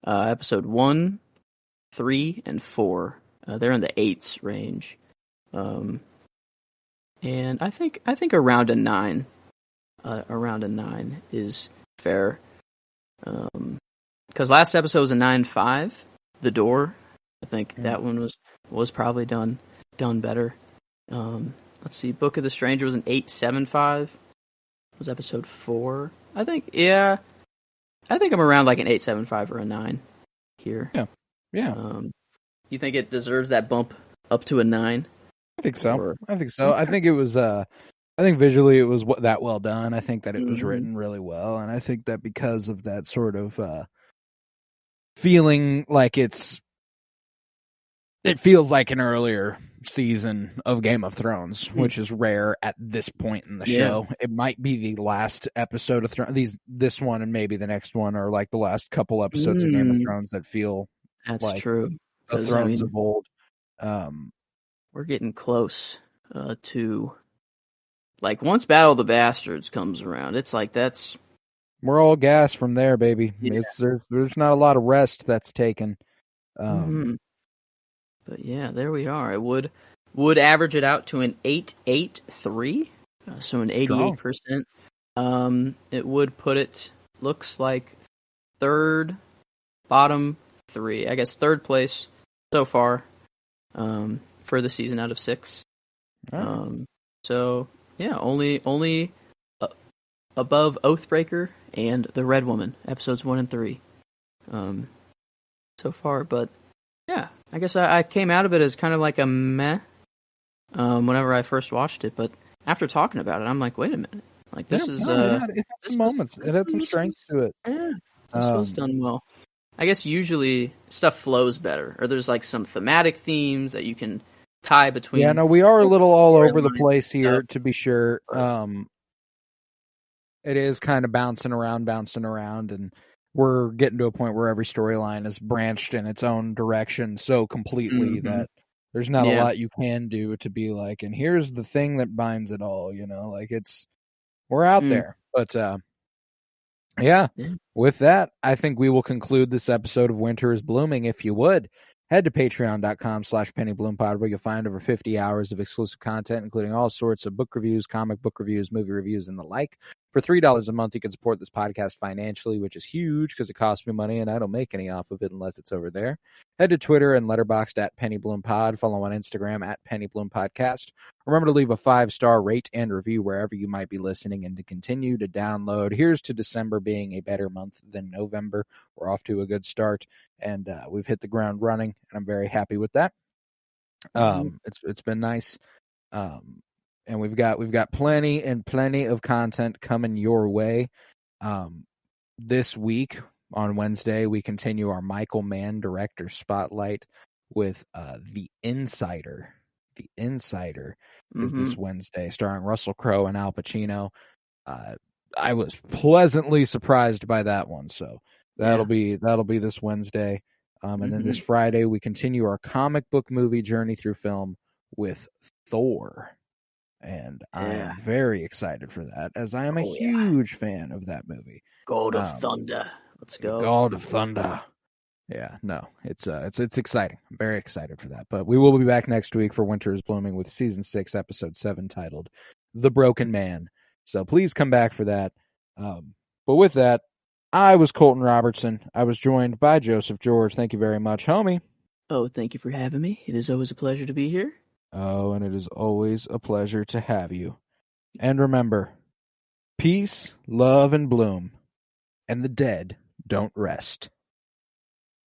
episode 1, 3, and 4. They're in the 8s range, and I think around a 9, is fair. Because last episode was a 9.5. The Door, I think that one was probably done better. Let's see, Book of the Stranger was an 8.75. Was episode 4. I think I'm around like an 8.75 or a 9 here. Yeah. You think it deserves that bump up to a 9? I think so. I think it was. I think visually it was that well done. I think that it was written really well, and I think that because of that sort of feeling like it feels like an earlier season of Game of Thrones, which is rare at this point in the show. It might be the last episode of this one and maybe the next one are like the last couple episodes of Game of Thrones that feel like true. The Thrones of old. We're getting close to, like, once Battle of the Bastards comes around, it's like we're all gas from there, baby. Yeah. There's not a lot of rest that's taken. But yeah, there we are. It would average it out to an 8.83, so an 88%. It would put it, looks like, third, bottom 3. I guess third place so far for the season out of 6. So yeah, only above Oathbreaker and The Red Woman, episodes 1 and 3, so far. But yeah, I guess I came out of it as kind of like a meh whenever I first watched it, but after talking about it, I'm like, wait a minute, like this is it had some moments. It had some strength to it. Yeah, this was done well. I guess usually stuff flows better, or there's like some thematic themes that you can tie between. Yeah, no, we are a little all over the place here, to be sure. It is kind of bouncing around, and we're getting to a point where every storyline is branched in its own direction so completely that there's not a lot you can do to be like, and here's the thing that binds it all, you know, like we're out there. But yeah, with that, I think we will conclude this episode of Winter is Blooming. If you would, head to patreon.com/PennyBloomPod, where you'll find over 50 hours of exclusive content, including all sorts of book reviews, comic book reviews, movie reviews, and the like. For $3 a month, you can support this podcast financially, which is huge because it costs me money and I don't make any off of it unless it's over there. Head to Twitter and Letterboxd @PennyBloomPod. Follow on Instagram @PennyBloomPodcast. Remember to leave a 5-star rate and review wherever you might be listening and to continue to download. Here's to December being a better month than November. We're off to a good start and we've hit the ground running and I'm very happy with that. It's been nice. And we've got plenty of content coming your way. This week on Wednesday, we continue our Michael Mann director spotlight with The Insider, The Insider is this Wednesday, starring Russell Crowe and Al Pacino. I was pleasantly surprised by that one, so that'll be this Wednesday. And then this Friday, we continue our comic book movie journey through film with Thor. And I'm very excited for that, as I am a huge fan of that movie. God of Thunder. Let's go. God of Thunder. Yeah, no, it's exciting. I'm very excited for that. But we will be back next week for Winter is Blooming with Season 6, Episode 7, titled The Broken Man. So please come back for that. But with that, I was Colton Robertson. I was joined by Joseph George. Thank you very much, homie. Oh, thank you for having me. It is always a pleasure to be here. Oh, and it is always a pleasure to have you. And remember, peace, love, and bloom, and the dead don't rest.